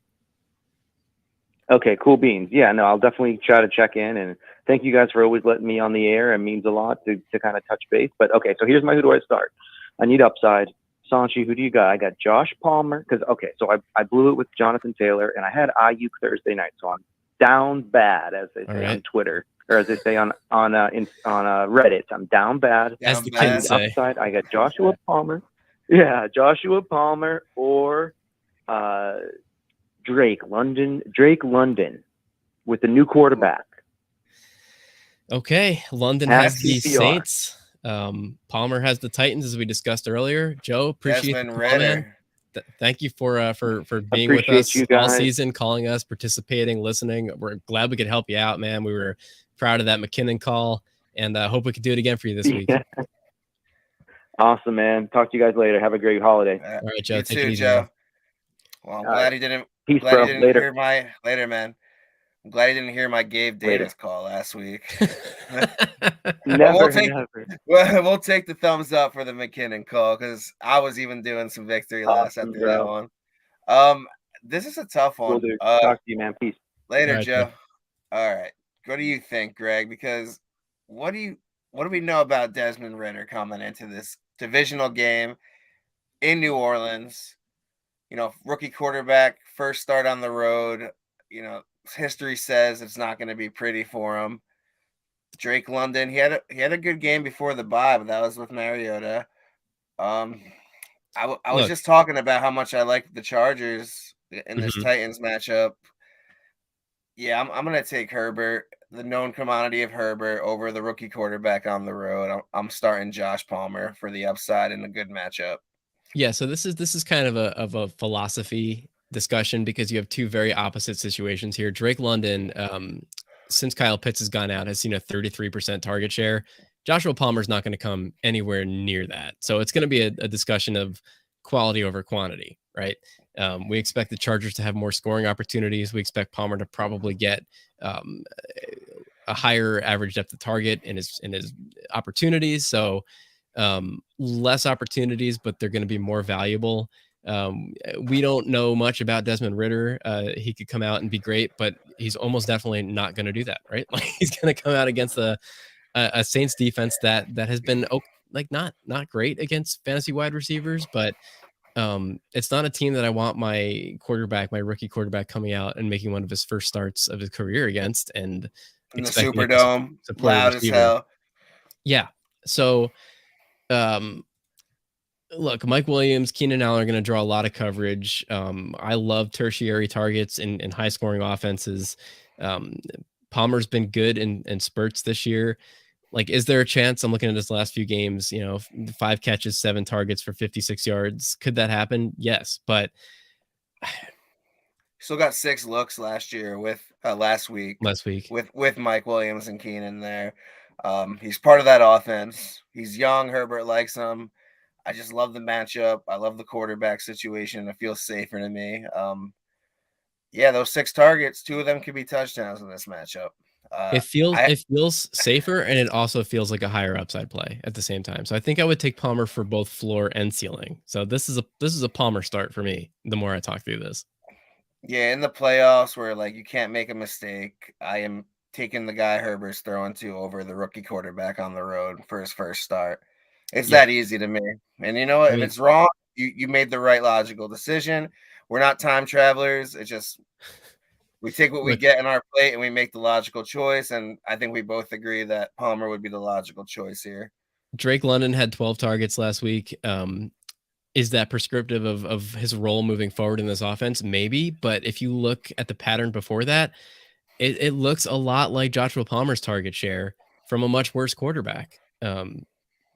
Okay, cool beans. Yeah, no, I'll definitely try to check in, and thank you guys for always letting me on the air. It means a lot to kind of touch base. But okay, so here's my who do I start? I need upside. Sanchi, who do you got? I got Josh Palmer because so I blew it with Jonathan Taylor, and I had Ayuk Thursday night, so I'm down bad, as they say on Twitter, or as they say on Reddit. I'm down bad. As the kids say. Upside, I got Joshua Palmer. Yeah, Joshua Palmer or Drake London with the new quarterback. Okay, London has the Saints. Palmer has the Titans, as we discussed earlier. Joe, appreciate Desmond the call, man. Thank you for being with us all season, calling us, participating, listening. We're glad we could help you out, man. We were proud of that McKinnon call, and hope we could do it again for you this week. Awesome, man. Talk to you guys later. Have a great holiday. All right, Joe. You take too, it easy, Joe. man. Well, I'm glad he didn't. Peace, glad bro. he didn't hear my later, man. I'm glad he didn't hear my Gabe Davis call last week. Never. We'll take the thumbs up for the McKinnon call because I was even doing some victory laps after that one. This is a tough one. We'll do. Talk to you, man. Peace. Later, right, Joe. All right. What do you think, Greg? Because what do we know about Desmond Ridder coming into this divisional game in New Orleans? You know, rookie quarterback, first start on the road. You know, history says it's not going to be pretty for him. Drake London, he had a good game before the bye, but that was with Mariota. I was just talking about how much I like the Chargers in this Titans matchup. Yeah, I'm going to take Herbert, the known commodity of Herbert, over the rookie quarterback on the road. I'm starting Josh Palmer for the upside in a good matchup. Yeah, so this is kind of a philosophy discussion because you have two very opposite situations here. Drake London, since Kyle Pitts has gone out, has seen a 33% target share. Joshua Palmer's not going to come anywhere near that. So it's going to be a discussion of quality over quantity, right? We expect the Chargers to have more scoring opportunities. We expect Palmer to probably get a higher average depth of target in his opportunities. So less opportunities, but they're going to be more valuable. We don't know much about Desmond Ridder. He could come out and be great, but he's almost definitely not going to do that, right? Like he's going to come out against a Saints defense that has been like not great against fantasy wide receivers, but it's not a team that I want my rookie quarterback coming out and making one of his first starts of his career against and in the Superdome, loud as hell. Yeah. So, look, Mike Williams, Keenan Allen are going to draw a lot of coverage. I love tertiary targets in high scoring offenses. Palmer's been good in spurts this year. Like, is there a chance? I'm looking at his last few games, 5 catches, 7 targets for 56 yards. Could that happen? Yes, but still got 6 looks last year with last week with Mike Williams and Keenan there. He's part of that offense. He's young. Herbert likes him. I just love the matchup. I love the quarterback situation. It feels safer to me. Yeah, those 6 targets, 2 of them could be touchdowns in this matchup. It feels safer, and it also feels like a higher upside play at the same time. So I think I would take Palmer for both floor and ceiling. So this is a Palmer start for me. The more I talk through this, yeah, in the playoffs where like you can't make a mistake, I am taking the guy Herbert's throwing to over the rookie quarterback on the road for his first start. It's that easy to me. And you know what? If it's wrong, you made the right logical decision. We're not time travelers. It's just we take what we get in our plate and we make the logical choice. And I think we both agree that Palmer would be the logical choice here. Drake London had 12 targets last week. Is that prescriptive of his role moving forward in this offense? Maybe. But if you look at the pattern before that, it looks a lot like Joshua Palmer's target share from a much worse quarterback.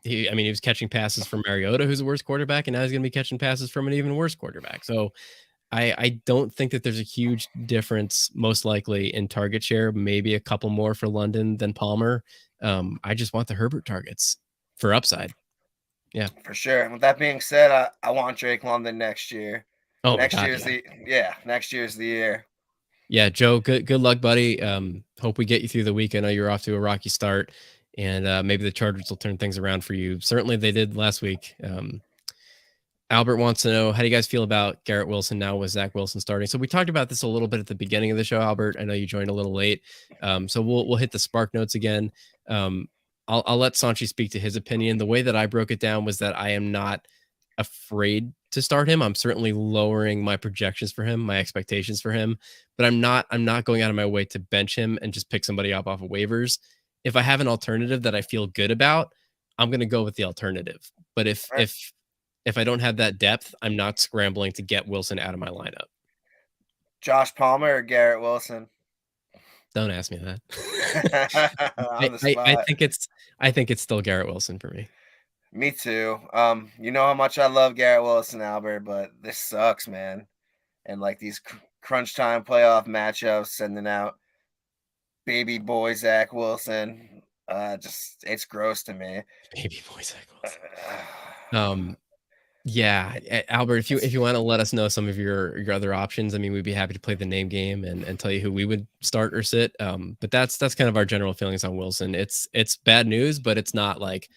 He was catching passes from Mariota, who's a worse quarterback, and now he's going to be catching passes from an even worse quarterback. So I don't think that there's a huge difference, most likely in target share, maybe a couple more for London than Palmer. I just want the Herbert targets for upside. Yeah. For sure. With that being said, I want Drake London next year. Oh my Next God. year's Yeah. next year's the year. Yeah, Joe, good luck, buddy. Hope we get you through the week. I know you're off to a rocky start, and maybe the Chargers will turn things around for you. Certainly they did last week. Albert wants to know, how do you guys feel about Garrett Wilson now with Zach Wilson starting? So we talked about this a little bit at the beginning of the show, Albert. I know you joined a little late. So we'll hit the spark notes again. I'll let Sanchi speak to his opinion. The way that I broke it down was that I am not afraid to start him. I'm certainly lowering my projections for him, my expectations for him, but I'm not going out of my way to bench him and just pick somebody up off of waivers. If I have an alternative that I feel good about, I'm going to go with the alternative. But if I don't have that depth, I'm not scrambling to get Wilson out of my lineup. Josh Palmer or Garrett Wilson? Don't ask me that. On the spot. I think it's still Garrett Wilson for me. Me too. You know how much I love Garrett Wilson, Albert, but this sucks, man. And like these crunch time playoff matchups, sending out baby boy Zach Wilson, just it's gross to me. Baby boy Zach Wilson. Yeah, Albert, if you want to let us know some of your other options, I mean, we'd be happy to play the name game and tell you who we would start or sit. But that's kind of our general feelings on Wilson. It's bad news, but it's not like,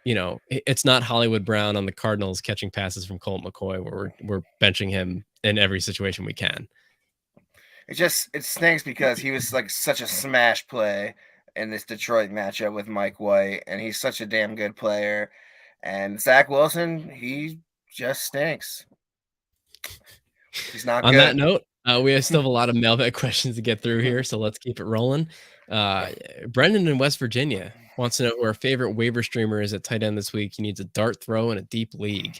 it's not Hollywood Brown on the Cardinals catching passes from Colt McCoy where we're benching him in every situation we can. It stinks because he was like such a smash play in this Detroit matchup with Mike White, and he's such a damn good player. And Zach Wilson, he just stinks. He's not On good. that note, we still have a lot of mailbag questions to get through here, so let's keep it rolling. Brendan in West Virginia wants to know who our favorite waiver streamer is at tight end this week. He needs a dart throw in a deep league.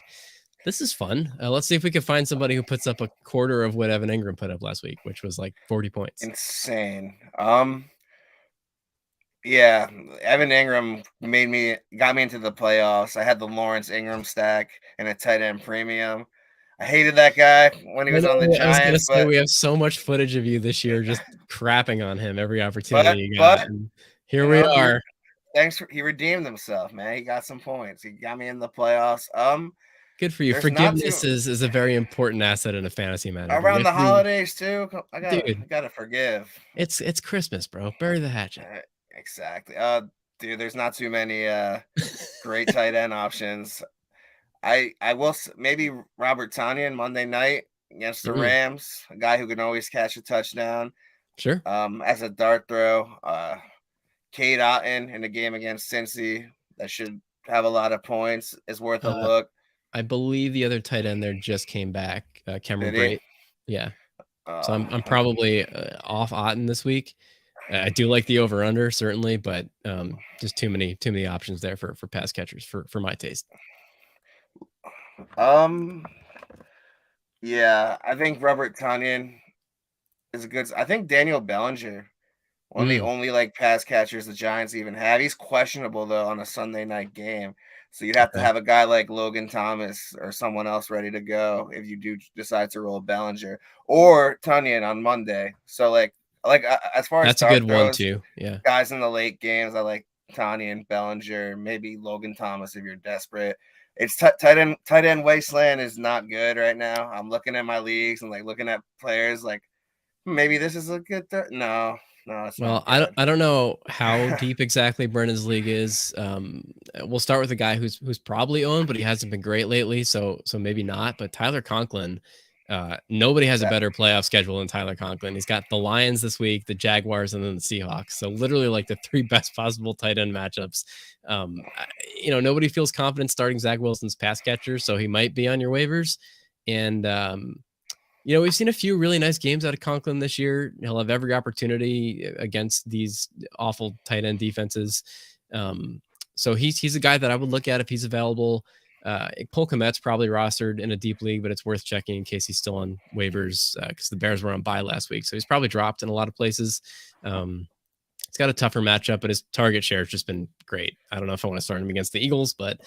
This is fun. Let's see if we can find somebody who puts up a quarter of what Evan Ingram put up last week, which was like 40 points. Insane. Yeah, Evan Ingram got me into the playoffs. I had the Lawrence Ingram stack and a tight end premium. I hated that guy when he was on the Giants. I was gonna say, we have so much footage of you this year just crapping on him every opportunity you got. And here we are. He redeemed himself, man. He got some points. He got me in the playoffs. Good for you. Forgiveness is a very important asset in a fantasy manager. Around the holidays too. I gotta forgive. It's Christmas, bro. Bury the hatchet. Exactly. Dude, there's not too many great tight end options. I will maybe Robert Tonyan Monday night against the Rams, a guy who can always catch a touchdown. Sure. As a dart throw. Cade Otton in a game against Cincy that should have a lot of points is worth a look. I believe the other tight end there just came back, Cameron Brate. Yeah. So I'm probably off Otton this week. I do like the over under certainly, but just too many options there for pass catchers for my taste. Yeah, I think Robert Tonyan is a good. I think Daniel Bellinger, one of the only like pass catchers the Giants even have. He's questionable though on a Sunday night game, so you'd have to have a guy like Logan Thomas or someone else ready to go if you do decide to roll Bellinger or Tonyan on Monday. So like as far as that's a good one too. Yeah, guys in the late games, I like Tonyan, Bellinger, maybe Logan Thomas if you're desperate. It's tight end wasteland is not good right now. I'm looking at my leagues and like looking at players like maybe this is a good no, it's well, not I don't know how deep exactly Brennan's league is. We'll start with a guy who's probably owned, but he hasn't been great lately, so maybe not. But Tyler Conklin, nobody has a better playoff schedule than Tyler Conklin. He's got the Lions this week, the Jaguars, and then the Seahawks. So literally like the three best possible tight end matchups. Nobody feels confident starting Zach Wilson's pass catcher, so he might be on your waivers. And we've seen a few really nice games out of Conklin this year. He'll have every opportunity against these awful tight end defenses. So he's a guy that I would look at if he's available. Cole Kmet's probably rostered in a deep league, but it's worth checking in case he's still on waivers because the Bears were on bye last week. So he's probably dropped in a lot of places. It's got a tougher matchup, but his target share has just been great. I don't know if I want to start him against the Eagles, but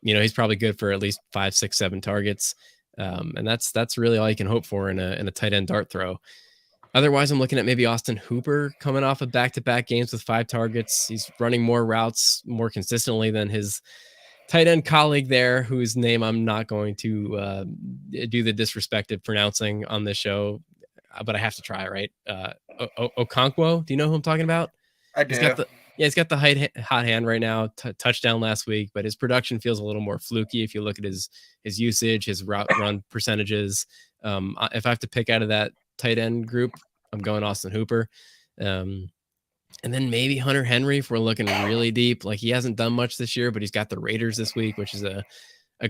he's probably good for at least 5, 6, 7 targets. And that's really all you can hope for in a tight end dart throw. Otherwise, I'm looking at maybe Austin Hooper coming off of back-to-back games with 5 targets. He's running more routes more consistently than his tight end colleague there, whose name I'm not going to do the disrespect of pronouncing on this show, but I have to try, right? Okonkwo, do you know who I'm talking about? I He's do. got the hot hand right now. Touchdown last week, but his production feels a little more fluky if you look at his usage, his route run percentages. If I have to pick out of that tight end group, I'm going Austin Hooper. And then maybe Hunter Henry if we're looking really deep. Like he hasn't done much this year, but he's got the Raiders this week, which is a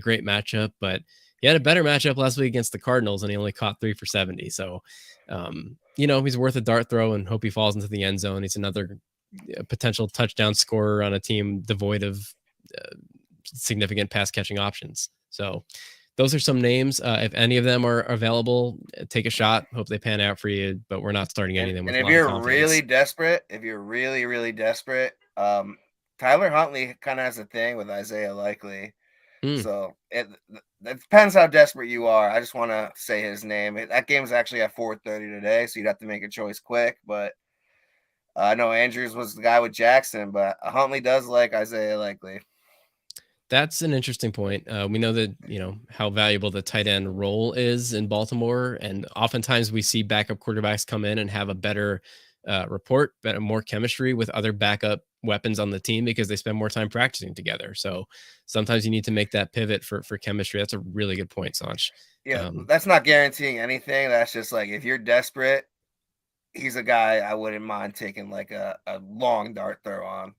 great matchup. But he had a better matchup last week against the Cardinals, and he only caught 3 for 70. So, he's worth a dart throw, and hope he falls into the end zone. He's another potential touchdown scorer on a team devoid of significant pass catching options. So those are some names. If any of them are available, take a shot. Hope they pan out for you, but we're not starting any of them with And a if lot of you're confidence. really desperate, Tyler Huntley kind of has a thing with Isaiah Likely. So it depends how desperate you are. I just want to say his name. That game's actually at 4:30 today, so you'd have to make a choice quick. But I know Andrews was the guy with Jackson, but Huntley does like Isaiah Likely. That's an interesting point. We know that, how valuable the tight end role is in Baltimore. And oftentimes we see backup quarterbacks come in and have a better report, but more chemistry with other backup weapons on the team because they spend more time practicing together. So sometimes you need to make that pivot for chemistry. That's a really good point, Sanch. Yeah, that's not guaranteeing anything. That's just like if you're desperate, he's a guy I wouldn't mind taking like a long dart throw on.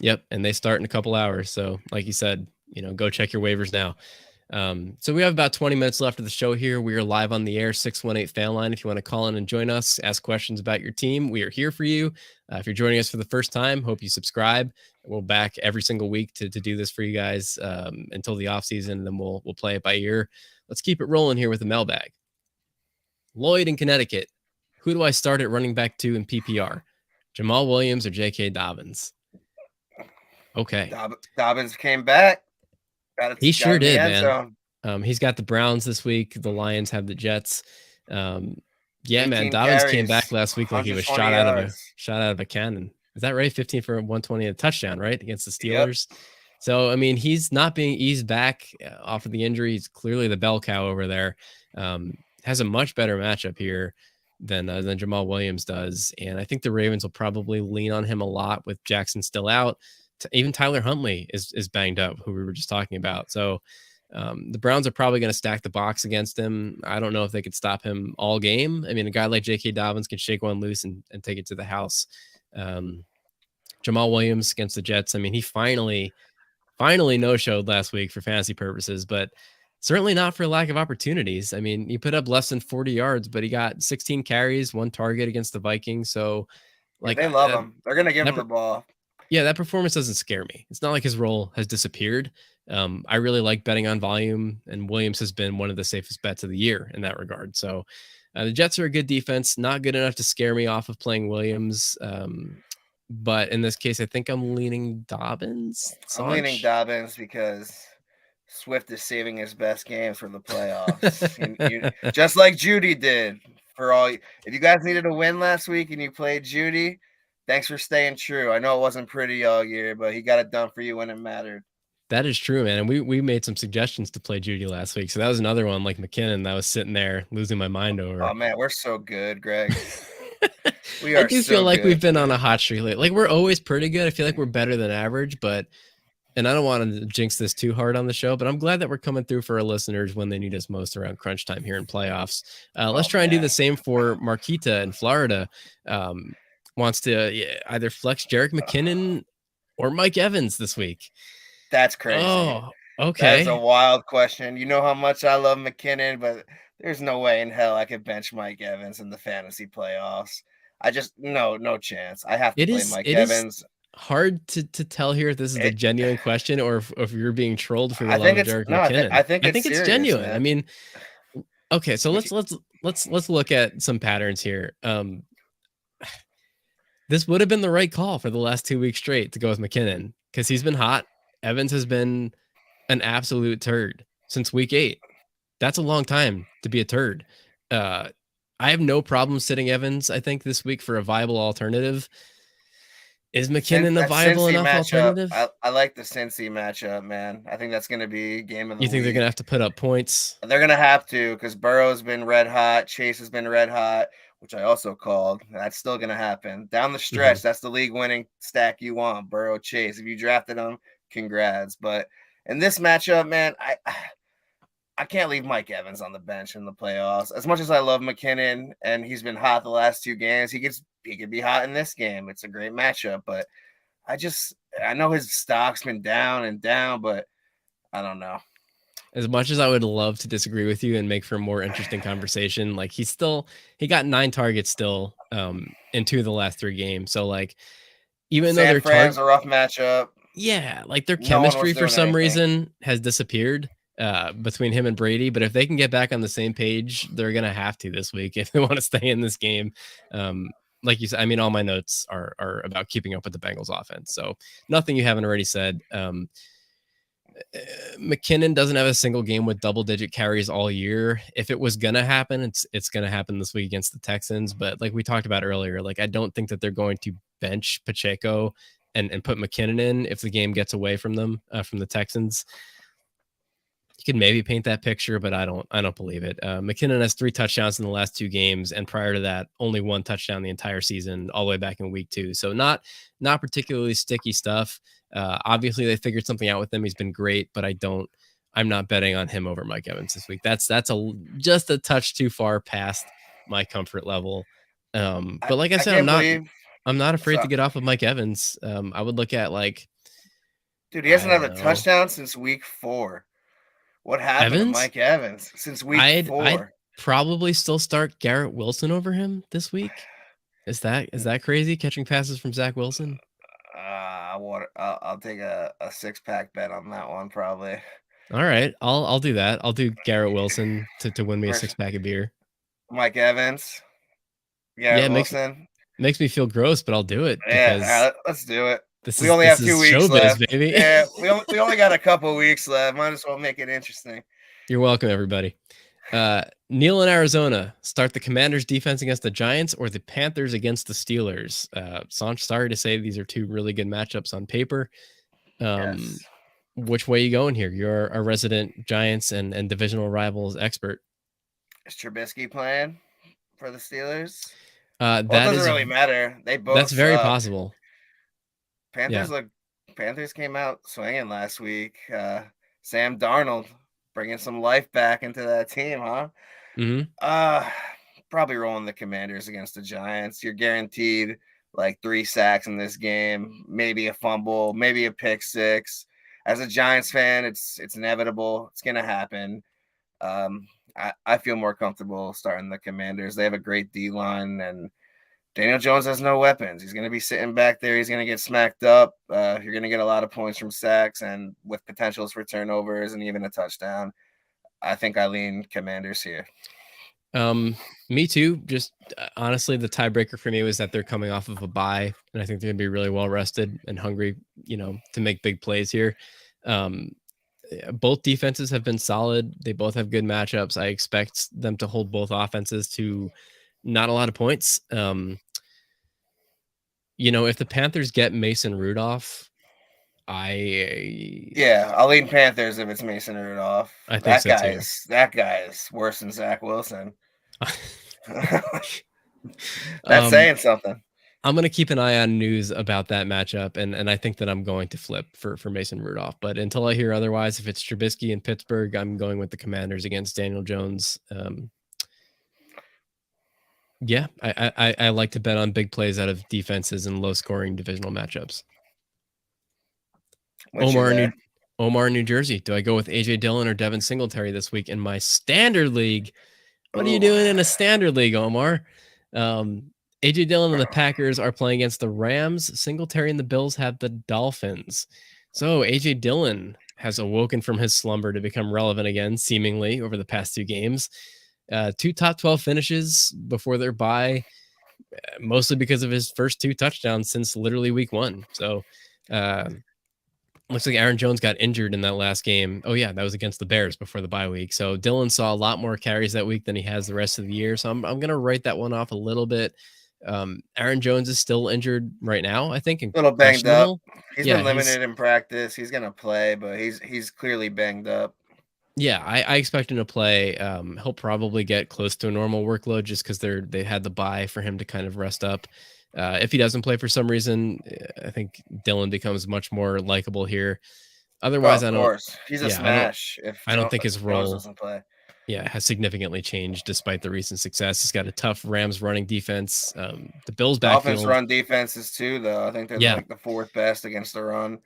Yep. And they start in a couple hours. So like you said, go check your waivers now. So we have about 20 minutes left of the show here. We are live on the air, 618 Fanline. If you want to call in and join us, ask questions about your team, we are here for you. If you're joining us for the first time, hope you subscribe. We'll back every single week to do this for you guys until the off season, and then we'll play it by ear. Let's keep it rolling here with the mailbag. Lloyd in Connecticut. Who do I start at running back 2 in PPR? Jamal Williams or J.K. Dobbins? Okay. Dobbins came back. He sure did, man. He's got the Browns this week. The Lions have the Jets. Yeah, man. Dobbins came back last week like he was shot out of a cannon. Is that right? 15 for 120, a touchdown, right, against the Steelers. Yep. So I mean, he's not being eased back off of the injury. He's clearly the bell cow over there. Has a much better matchup here than Jamal Williams does, and I think the Ravens will probably lean on him a lot with Jackson still out. Even Tyler Huntley is banged up, who we were just talking about. So the Browns are probably going to stack the box against him. I don't know if they could stop him all game. I mean, a guy like J.K. Dobbins can shake one loose and take it to the house. Jamal Williams against the Jets. I mean, he finally no-showed last week for fantasy purposes, but certainly not for lack of opportunities. I mean, he put up less than 40 yards, but he got 16 carries, 1 target against the Vikings. So like they love him. They're going to give him the ball. Yeah, that performance doesn't scare me. It's not like his role has disappeared. I really like betting on volume, and Williams has been one of the safest bets of the year in that regard. So the Jets are a good defense, not good enough to scare me off of playing Williams. But in this case, I think I'm leaning Dobbins. I'm leaning Dobbins because Swift is saving his best games for the playoffs. Just like Judy did. If you guys needed a win last week and you played Judy, thanks for staying true. I know it wasn't pretty all year, but he got it done for you when it mattered. That is true, man. And we made some suggestions to play Judy last week. So that was another one like McKinnon that I was sitting there losing my mind over. Oh, man, we're so good, Greg. I do feel like we've been on a hot streak lately. Like we're always pretty good. I feel like we're better than average, and I don't want to jinx this too hard on the show, but I'm glad that we're coming through for our listeners when they need us most around crunch time here in playoffs. Let's try and do the same for Marquita in Florida. Wants to either flex Jerick McKinnon or Mike Evans this week. That's crazy. Oh, okay. That's a wild question. You know how much I love McKinnon, but there's no way in hell I could bench Mike Evans in the fantasy playoffs. I just no chance. I have to play Mike Evans. Hard to tell here if this is a genuine question or if you're being trolled for the love of Jerick McKinnon. I think it's serious, genuine. Man. I mean, okay, so let's look at some patterns here. This would have been the right call for the last 2 weeks straight to go with McKinnon because he's been hot. Evans has been an absolute turd since week 8. That's a long time to be a turd. I have no problem sitting Evans, I think, this week for a viable alternative. Is McKinnon a That viable Cincy enough matchup, alternative? I like the Cincy matchup, man. I think that's going to be game of the You think they're week. going to have to put up points? They're going to have to because Burrow's been red hot. Chase has been red hot, which I also called. That's still going to happen. Down the stretch, that's the league winning stack you want, Burrow, Chase. If you drafted them, congrats. But in this matchup, man, I can't leave Mike Evans on the bench in the playoffs. As much as I love McKinnon and he's been hot the last 2 games, he could be hot in this game. It's a great matchup, but I know his stock's been down and down, but I don't know. As much as I would love to disagree with you and make for a more interesting conversation, like he got 9 targets still in 2 of the last 3 games. So like even though San Fran's a rough matchup. Yeah, like their No one was chemistry for doing some anything. reason has disappeared between him and Brady. But if they can get back on the same page, they're gonna have to this week if they want to stay in this game. Like you said, I mean, all my notes are about keeping up with the Bengals offense. So nothing you haven't already said. McKinnon doesn't have a single game with double-digit carries all year. If it was gonna happen, it's gonna happen this week against the Texans. But like we talked about earlier, like I don't think that they're going to bench Pacheco and put McKinnon in if the game gets away from them from the Texans. You could maybe paint that picture, but I don't believe it. McKinnon has 3 touchdowns in the last 2 games, and prior to that, only 1 touchdown the entire season, all the way back in week 2. So not particularly sticky stuff. Obviously, they figured something out with him. He's been great, but I'm not betting on him over Mike Evans this week. That's just a touch too far past my comfort level. But like I said, I'm not afraid to get off of Mike Evans. I would look at dude, he hasn't had a touchdown since week 4. What happened to Mike Evans since week 4? I'd probably still start Garrett Wilson over him this week. Is that crazy? Catching passes from Zach Wilson? I'll take a 6-pack bet on that one probably. All right, I'll do that. I'll do Garrett Wilson to win me a 6-pack of beer. Mike Evans. Garrett Wilson. Makes me feel gross, but I'll do it. Yeah, let's do it. We only have 2 weeks left, baby. Yeah, we only got a couple weeks left. Might as well make it interesting. You're welcome, everybody. Neil in Arizona, start the Commanders defense against the Giants or the Panthers against the Steelers. Sanch, sorry to say these are 2 really good matchups on paper. Yes. Which way you going here? You're a resident Giants and divisional rivals expert. Is Trubisky playing for the Steelers? That doesn't really matter. They both. That's very possible. Panthers came out swinging last week. Sam Darnold bringing some life back into that team, huh? Mm-hmm. Probably rolling the Commanders against the Giants. You're guaranteed like 3 sacks in this game, maybe a fumble, maybe a pick 6. As a Giants fan, it's inevitable. It's gonna happen. I feel more comfortable starting the Commanders. They have a great D-line, and Daniel Jones has no weapons. He's going to be sitting back there. He's going to get smacked up. You're going to get a lot of points from sacks and with potentials for turnovers and even a touchdown. I think I lean Commanders here. Me too. Just honestly, the tiebreaker for me was that they're coming off of a bye, and I think they're going to be really well rested and hungry, to make big plays here. Both defenses have been solid. They both have good matchups. I expect them to hold both offenses to not a lot of points. If the Panthers get Mason Rudolph, I'll lean Panthers if it's Mason Rudolph. I think that guy is worse than Zach Wilson. That's saying something. I'm going to keep an eye on news about that matchup, and I think that I'm going to flip for Mason Rudolph. But until I hear otherwise, if it's Trubisky in Pittsburgh, I'm going with the Commanders against Daniel Jones. I like to bet on big plays out of defenses and low-scoring divisional matchups. Omar in New Jersey. Do I go with A.J. Dillon or Devin Singletary this week in my standard league? What are you doing in a standard league, Omar? A.J. Dillon and the Packers are playing against the Rams. Singletary and the Bills have the Dolphins. So A.J. Dillon has awoken from his slumber to become relevant again, seemingly, over the past 2 games. 2 top 12 finishes before their bye, mostly because of his first 2 touchdowns since literally week 1. So Looks like Aaron Jones got injured in that last game. Oh yeah, that was against the Bears before the bye week. So Dylan saw a lot more carries that week than he has the rest of the year. So I'm gonna write that one off a little bit. Aaron Jones is still injured right now, I think, and A little banged up. questionable. He's Yeah, been he's limited in practice. He's gonna play, but he's clearly banged up. yeah, I expect him to play. He'll probably get close to a normal workload just because they had the bye for him to kind of rest up. If he doesn't play for some reason, I think Dylan becomes much more likable here. Oh, Otherwise, of course. He's a yeah, smash if I don't think his Jones role, doesn't play. yeah, has significantly changed despite the recent success. He's got a tough Rams running defense. The Bills Dolphins backfield, run defenses too, though. I think they're yeah, like the fourth best against the run.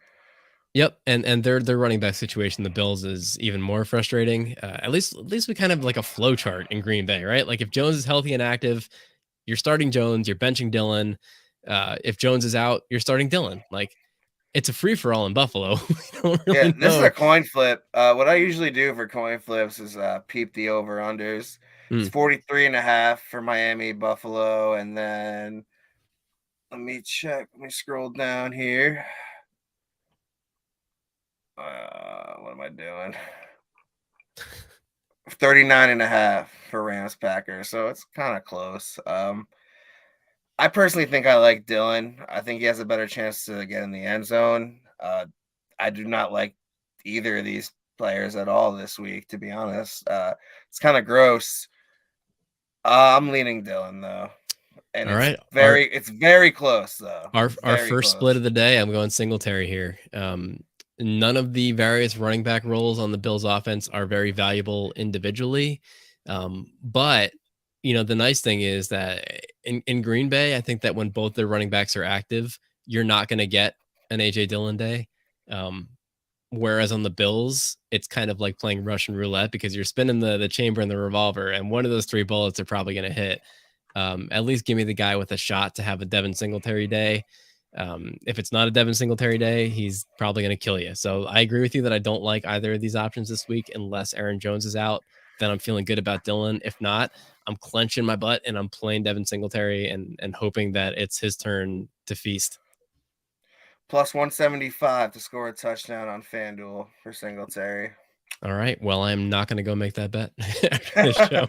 yep, and their running back situation, the Bills, is even more frustrating. At least we kind of like a flow chart in Green Bay, right? Like if Jones is healthy and active, you're starting Jones, you're benching Dylan. If Jones is out, you're starting Dylan. Like it's a free for all in Buffalo. We don't Yeah, really this is a know. coin flip. What I usually do for coin flips is peep the over unders. It's Mm, 43.5 for Miami, Buffalo, and then let me check. Let me scroll down here. What am I doing? 39.5 for Rams Packers. So it's kind of close. I personally think I like Dylan. I think he has a better chance to get in the end zone. I do not like either of these players at all this week, to be honest. It's kind of gross. I'm leaning Dylan though, and all right, it's very close though. It's our very first split close. of the day. I'm going Singletary here. None of the various running back roles on the Bills offense are very valuable individually. But the nice thing is that in Green Bay, I think that when both their running backs are active, you're not going to get an AJ Dillon day. Um, Whereas on the Bills, it's kind of like playing Russian roulette because you're spinning the chamber and the revolver, and one of those three bullets are probably going to hit. At least give me the guy with a shot to have a Devin Singletary day. If it's not a Devin Singletary day, he's probably going to kill you. So I agree with you that I don't like either of these options this week unless Aaron Jones is out. Then I'm feeling good about Dylan. If not, I'm clenching my butt and I'm playing Devin Singletary and hoping that it's his turn to feast. Plus 175 to score a touchdown on FanDuel for Singletary. All right. Well, I'm not going to go make that bet after this show.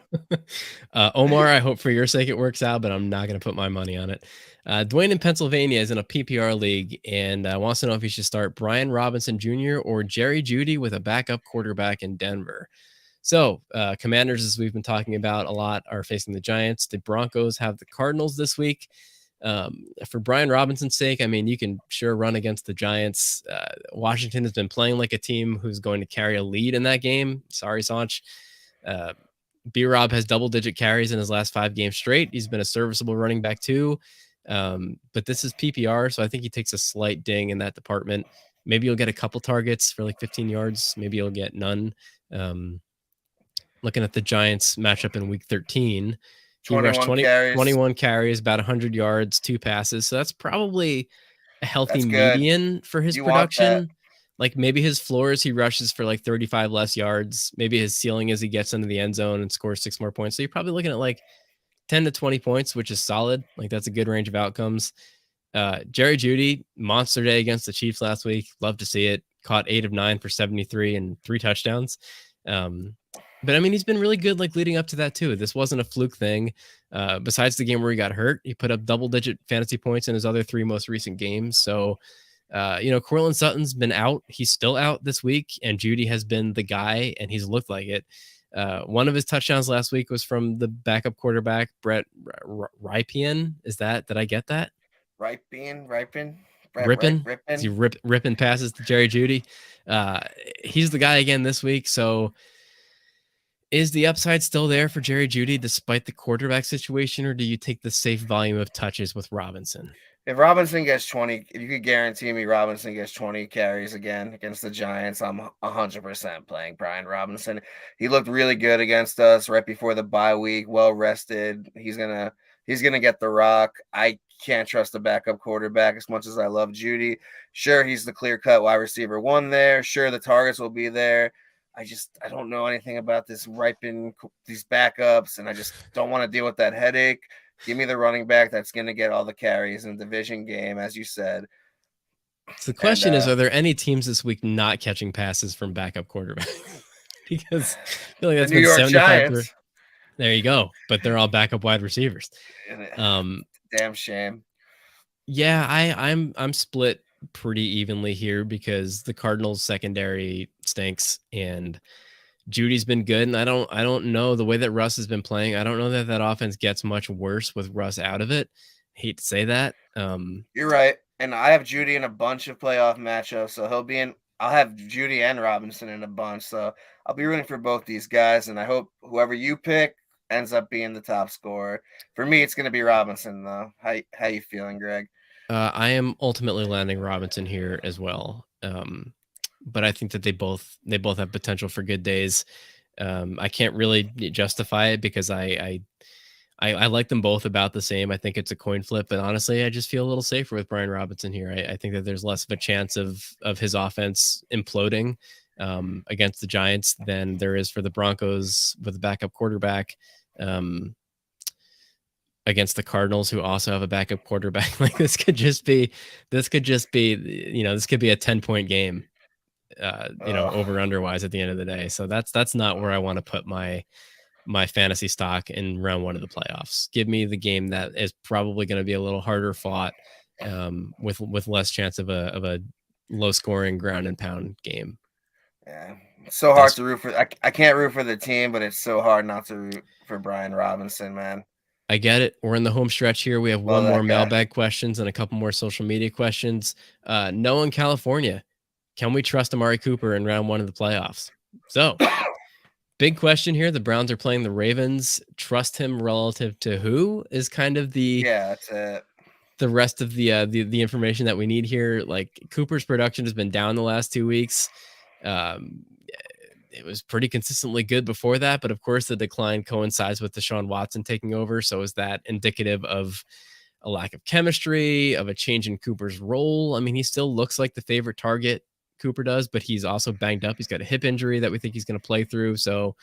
Omar, I hope for your sake it works out, but I'm not going to put my money on it. Dwayne in Pennsylvania is in a PPR league and wants to know if he should start Brian Robinson Jr. or Jerry Jeudy with a backup quarterback in Denver. So, Commanders, as we've been talking about a lot, are facing the Giants. The Broncos have the Cardinals this week. For Brian Robinson's sake, I mean, you can sure run against the Giants. Washington has been playing like a team who's going to carry a lead in that game. Sorry, Sanch. B-Rob has double-digit carries in his last 5 games straight. He's been a serviceable running back too. But this is PPR, so I think he takes a slight ding in that department. Maybe you'll get a couple targets for like 15 yards. Maybe you'll get none. Looking at the Giants matchup in week 13, he rushed 21 carries, about 100 yards, 2 passes. So that's probably a healthy median for his production. Like maybe his floor is he rushes for like 35 less yards. Maybe his ceiling is he gets into the end zone and scores 6 more points. So you're probably looking at like 10 to 20 points, which is solid. Like that's a good range of outcomes. Jerry Jeudy, monster day against the Chiefs last week. Love to see it. Caught 8 of 9 for 73 and 3 touchdowns. But I mean, he's been really good, like leading up to that too. This wasn't a fluke thing. Besides the game where he got hurt, he put up double-digit fantasy points in his other 3 most recent games. So, Cortland Sutton's been out. He's still out this week, and Jeudy has been the guy, and he's looked like it. One of his touchdowns last week was from the backup quarterback, Brett Rypien. Did I get that? Ripping. Is he ripping passes to Jerry Jeudy? He's the guy again this week. So is the upside still there for Jerry Jeudy despite the quarterback situation, or do you take the safe volume of touches with Robinson? If Robinson gets 20, if you could guarantee me Robinson gets 20 carries again against the Giants, I'm 100% playing Brian Robinson. He looked really good against us right before the bye week, well rested. He's gonna get the rock. I can't trust the backup quarterback as much as I love Jeudy. Sure, he's the clear-cut wide receiver 1 there. Sure, the targets will be there. I don't know anything about these backups, and I just don't want to deal with that headache. Give me the running back that's going to get all the carries in the division game, as you said. So the question And, is, are there any teams this week not catching passes from backup quarterbacks? Because I feel like the that's New been York 75. Giants. There you go. But they're all backup wide receivers. Damn shame. Yeah, I'm split pretty evenly here because the Cardinals secondary stinks and Judy's been good, and I don't know the way that Russ has been playing. I don't know that that offense gets much worse with Russ out of it. Hate to say that. You're right. And I have Judy in a bunch of playoff matchups, so he'll be in. I'll have Judy and Robinson in a bunch, so I'll be rooting for both these guys, and I hope whoever you pick ends up being the top scorer. For me, it's going to be Robinson, though. How you feeling, Greg? I am ultimately landing Robinson here as well. But I think that they both have potential for good days. I can't really justify it because I like them both about the same. I think it's a coin flip, but honestly, I just feel a little safer with Brian Robinson here. I think that there's less of a chance of his offense imploding against the Giants than there is for the Broncos with a backup quarterback. Against the Cardinals, who also have a backup quarterback. Like this could just be, this could be a 10-point game, over under wise at the end of the day. So that's not where I want to put my fantasy stock in round one of the playoffs. Give me the game that is probably going to be a little harder fought, with less chance of a low scoring ground and pound game. Yeah, it's so hard to root for. I can't root for the team, but it's so hard not to root for Brian Robinson, man. I get it. We're in the home stretch here. We have Love one more that guy. mailbag questions and a couple more social media questions. No in California. Can we trust Amari Cooper in round one of the playoffs? So, big question here. The Browns are playing the Ravens. Trust him relative to who is kind of That's it. the rest of the information that we need here. Like Cooper's production has been down the last 2 weeks. It was pretty consistently good before that, but of course the decline coincides with Deshaun Watson taking over. So is that indicative of a lack of chemistry, of a change in Cooper's role? I mean, he still looks like the favorite target, Cooper does, but he's also banged up. He's got a hip injury that we think he's going to play through. So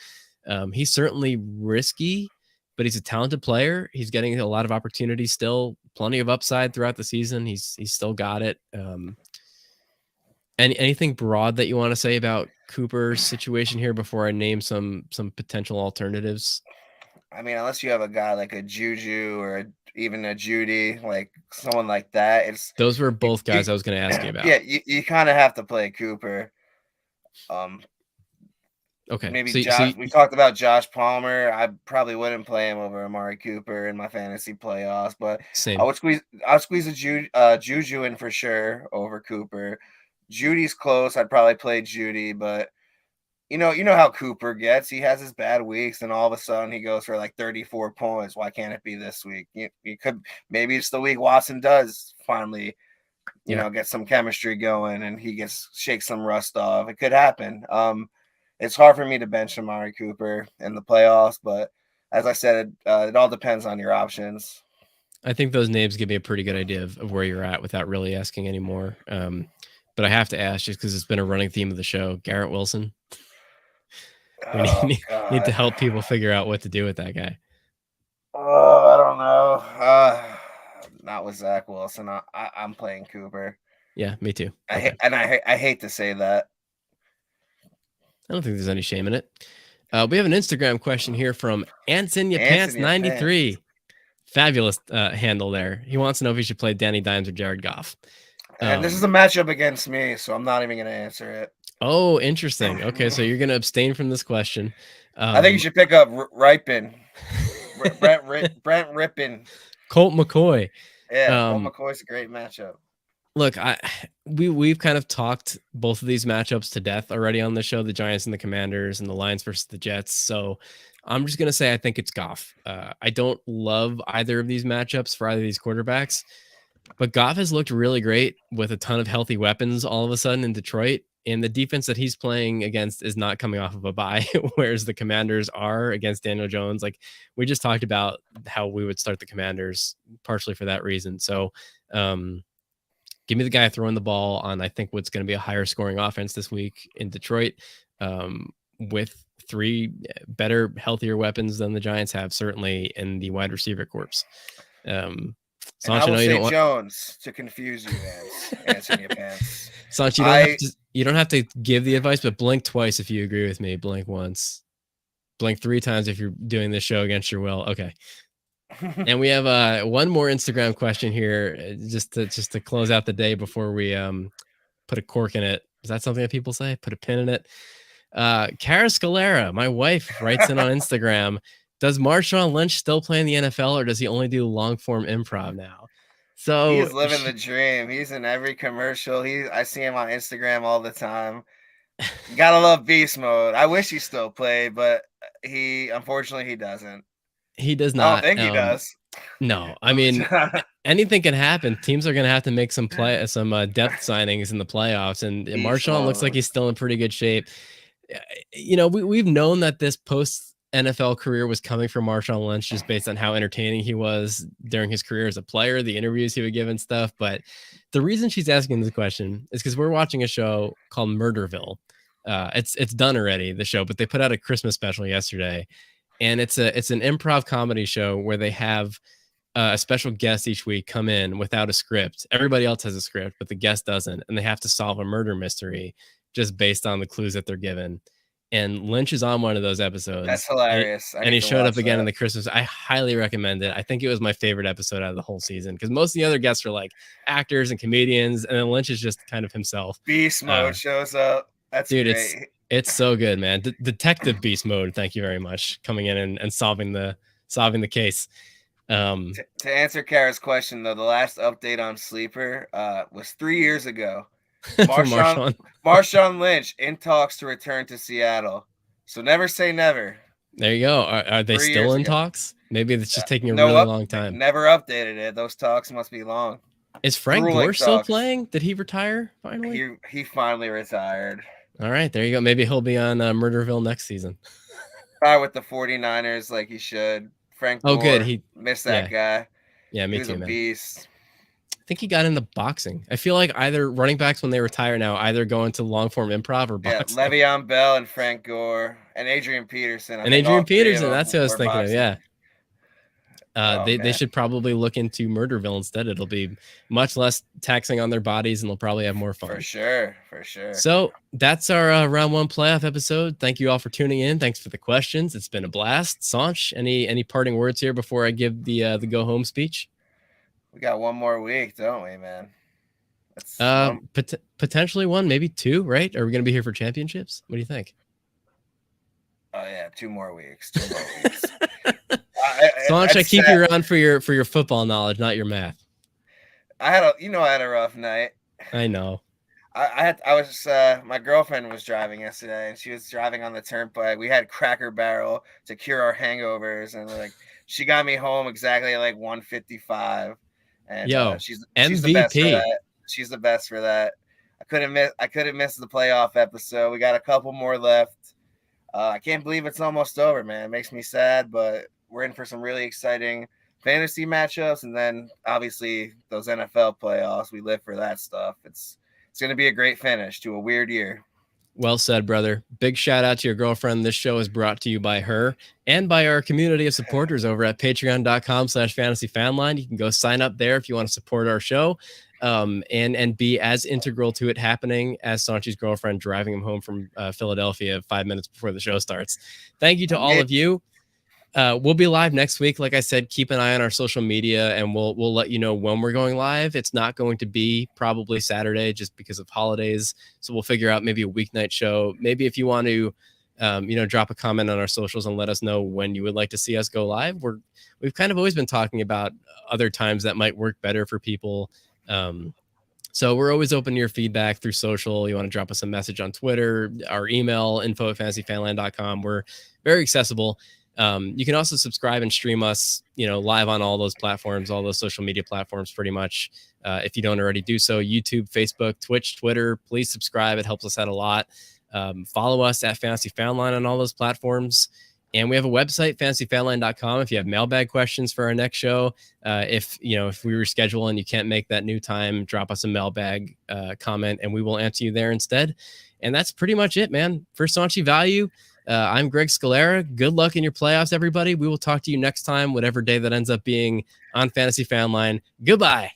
he's certainly risky, but he's a talented player. He's getting a lot of opportunities still, plenty of upside throughout the season. He's still got it. Anything broad that you want to say about Cooper's situation here before I name some potential alternatives? I mean, unless you have a guy like a Juju or even a Judy, like someone like that, Those were both guys I was going to ask you about. Yeah, you kind of have to play Cooper. Okay, Maybe so Josh. We talked about Josh Palmer. I probably wouldn't play him over Amari Cooper in my fantasy playoffs, but same. I would squeeze a Juju in for sure over Cooper. Judy's close. I'd probably play Judy, but you know how Cooper gets. He has his bad weeks, and all of a sudden he goes for like 34 points. Why can't it be this week? You could, maybe it's the week Watson does finally, get some chemistry going, and he shakes some rust off. It could happen. It's hard for me to bench Amari Cooper in the playoffs, but as I said, it all depends on your options. I think those names give me a pretty good idea of where you're at without really asking anymore. But I have to ask just because it's been a running theme of the show. Garrett Wilson. We need to help people figure out what to do with that guy. Oh, I don't know. Not with Zach Wilson. I'm playing Cooper. Yeah, me too. I hate to say that. I don't think there's any shame in it. We have an Instagram question here from Anson Pants 93. Fabulous handle there. He wants to know if he should play Danny Dimes or Jared Goff. And this is a matchup against me, so I'm not even going to answer it. Oh, interesting. Okay, so you're going to abstain from this question. I think you should pick up Ripon. Brent Ripon. Colt McCoy. Yeah, Colt McCoy's a great matchup. Look, we've kind of talked both of these matchups to death already on the show, the Giants and the Commanders and the Lions versus the Jets. So I'm just going to say I think it's Goff. I don't love either of these matchups for either of these quarterbacks, but Goff has looked really great with a ton of healthy weapons all of a sudden in Detroit. And the defense that he's playing against is not coming off of a bye, whereas the Commanders are against Daniel Jones. Like we just talked about how we would start the Commanders partially for that reason. So give me the guy throwing the ball on, I think, what's going to be a higher scoring offense this week in Detroit, with three better, healthier weapons than the Giants have, certainly in the wide receiver corps. And I Sanchi, will no, you say don't want. Jones to confuse you, Vance. Ants in your pants. Sanchi, you don't have to give the advice, but blink twice if you agree with me. Blink once. Blink 3 times if you're doing this show against your will. Okay. And we have one more Instagram question here, just to close out the day before we put a cork in it. Is that something that people say? Put a pin in it. Cara Scalera, my wife, writes in on Instagram. Does Marshawn Lynch still play in the NFL, or does he only do long form improv now? So He's living the dream. He's in every commercial. I see him on Instagram all the time. Gotta love beast mode. I wish he still played, but unfortunately he doesn't. he does I don't not. think he does. No, I mean anything can happen. Teams are going to have to make some depth signings in the playoffs, and Marshawn looks like he's still in pretty good shape. You know, we've known that this post NFL career was coming from Marshawn Lynch just based on how entertaining he was during his career as a player, the interviews he would give and stuff. But the reason she's asking this question is because we're watching a show called Murderville. It's done already, the show, but they put out a Christmas special yesterday, and it's an improv comedy show where they have a special guest each week come in without a script. Everybody else has a script, but the guest doesn't, and they have to solve a murder mystery just based on the clues that they're given. And Lynch is on one of those episodes. That's hilarious. And he showed up again in the Christmas. I highly recommend it. I think it was my favorite episode out of the whole season because most of the other guests are like actors and comedians, and then Lynch is just kind of himself. Beast mode shows up. That's dude, great. it's so good, man. Detective beast mode. Thank you very much, coming in and solving the case. To answer Kara's question, though, the last update on Sleeper was 3 years ago. Marshawn Lynch in talks to return to Seattle. So never say never. There you go. Are they still in talks? Maybe it's just taking a really long time. Never updated it. Those talks must be long. Is Frank Gore still playing? Did he retire finally? He finally retired. All right, there you go. Maybe he'll be on Murderville next season. With the 49ers like he should. Frank Gore, good. He missed that guy. Yeah, me too, man. He was a beast. I think he got into boxing. I feel like either running backs when they retire now either go into long form improv or boxing. Yeah, Le'Veon Bell and Frank Gore and Adrian Peterson. That's who I was thinking boxing. of. Yeah. They should probably look into Murderville instead. It'll be much less taxing on their bodies, and they'll probably have more fun. For sure. So that's our round 1 playoff episode. Thank you all for tuning in. Thanks for the questions. It's been a blast. Sanch, any parting words here before I give the go home speech? We got one more week, don't we, man? Potentially 1, maybe 2, right? Are we going to be here for championships? What do you think? Oh yeah, 2 more weeks. Sanch, I keep you around for your football knowledge, not your math. I had a rough night. I know. My girlfriend was driving yesterday, and she was driving on the turnpike. We had Cracker Barrel to cure our hangovers, and she got me home exactly at 1:55. And she's MVP. The best for that. She's the best for that. I couldn't miss the playoff episode. We got a couple more left. I can't believe it's almost over, man. It makes me sad, but we're in for some really exciting fantasy matchups, and then obviously those NFL playoffs. We live for that stuff. It's going to be a great finish to a weird year. Well said, brother. Big shout out to your girlfriend. This show is brought to you by her and by our community of supporters over at patreon.com/fantasyfanline. You can go sign up there if you want to support our show and be as integral to it happening as Sanchi's girlfriend driving him home from Philadelphia 5 minutes before the show starts. Thank you to all of you. We'll be live next week. Like I said, keep an eye on our social media, and we'll let you know when we're going live. It's not going to be probably Saturday just because of holidays. So we'll figure out maybe a weeknight show. Maybe if you want to, drop a comment on our socials and let us know when you would like to see us go live. We've kind of always been talking about other times that might work better for people. So we're always open to your feedback through social. You want to drop us a message on Twitter, our email, info@fantasyfanline.com. We're very accessible. You can also subscribe and stream us, live on all those platforms, all those social media platforms, pretty much. If you don't already do so, YouTube, Facebook, Twitch, Twitter, please subscribe. It helps us out a lot. Follow us at Fantasy Fanline on all those platforms. And we have a website, fantasyfanline.com. If you have mailbag questions for our next show, if we reschedule and you can't make that new time, drop us a mailbag comment and we will answer you there instead. And that's pretty much it, man. For Sanchi Value, I'm Greg Scalera. Good luck in your playoffs, everybody. We will talk to you next time, whatever day that ends up being on Fantasy Fanline. Goodbye.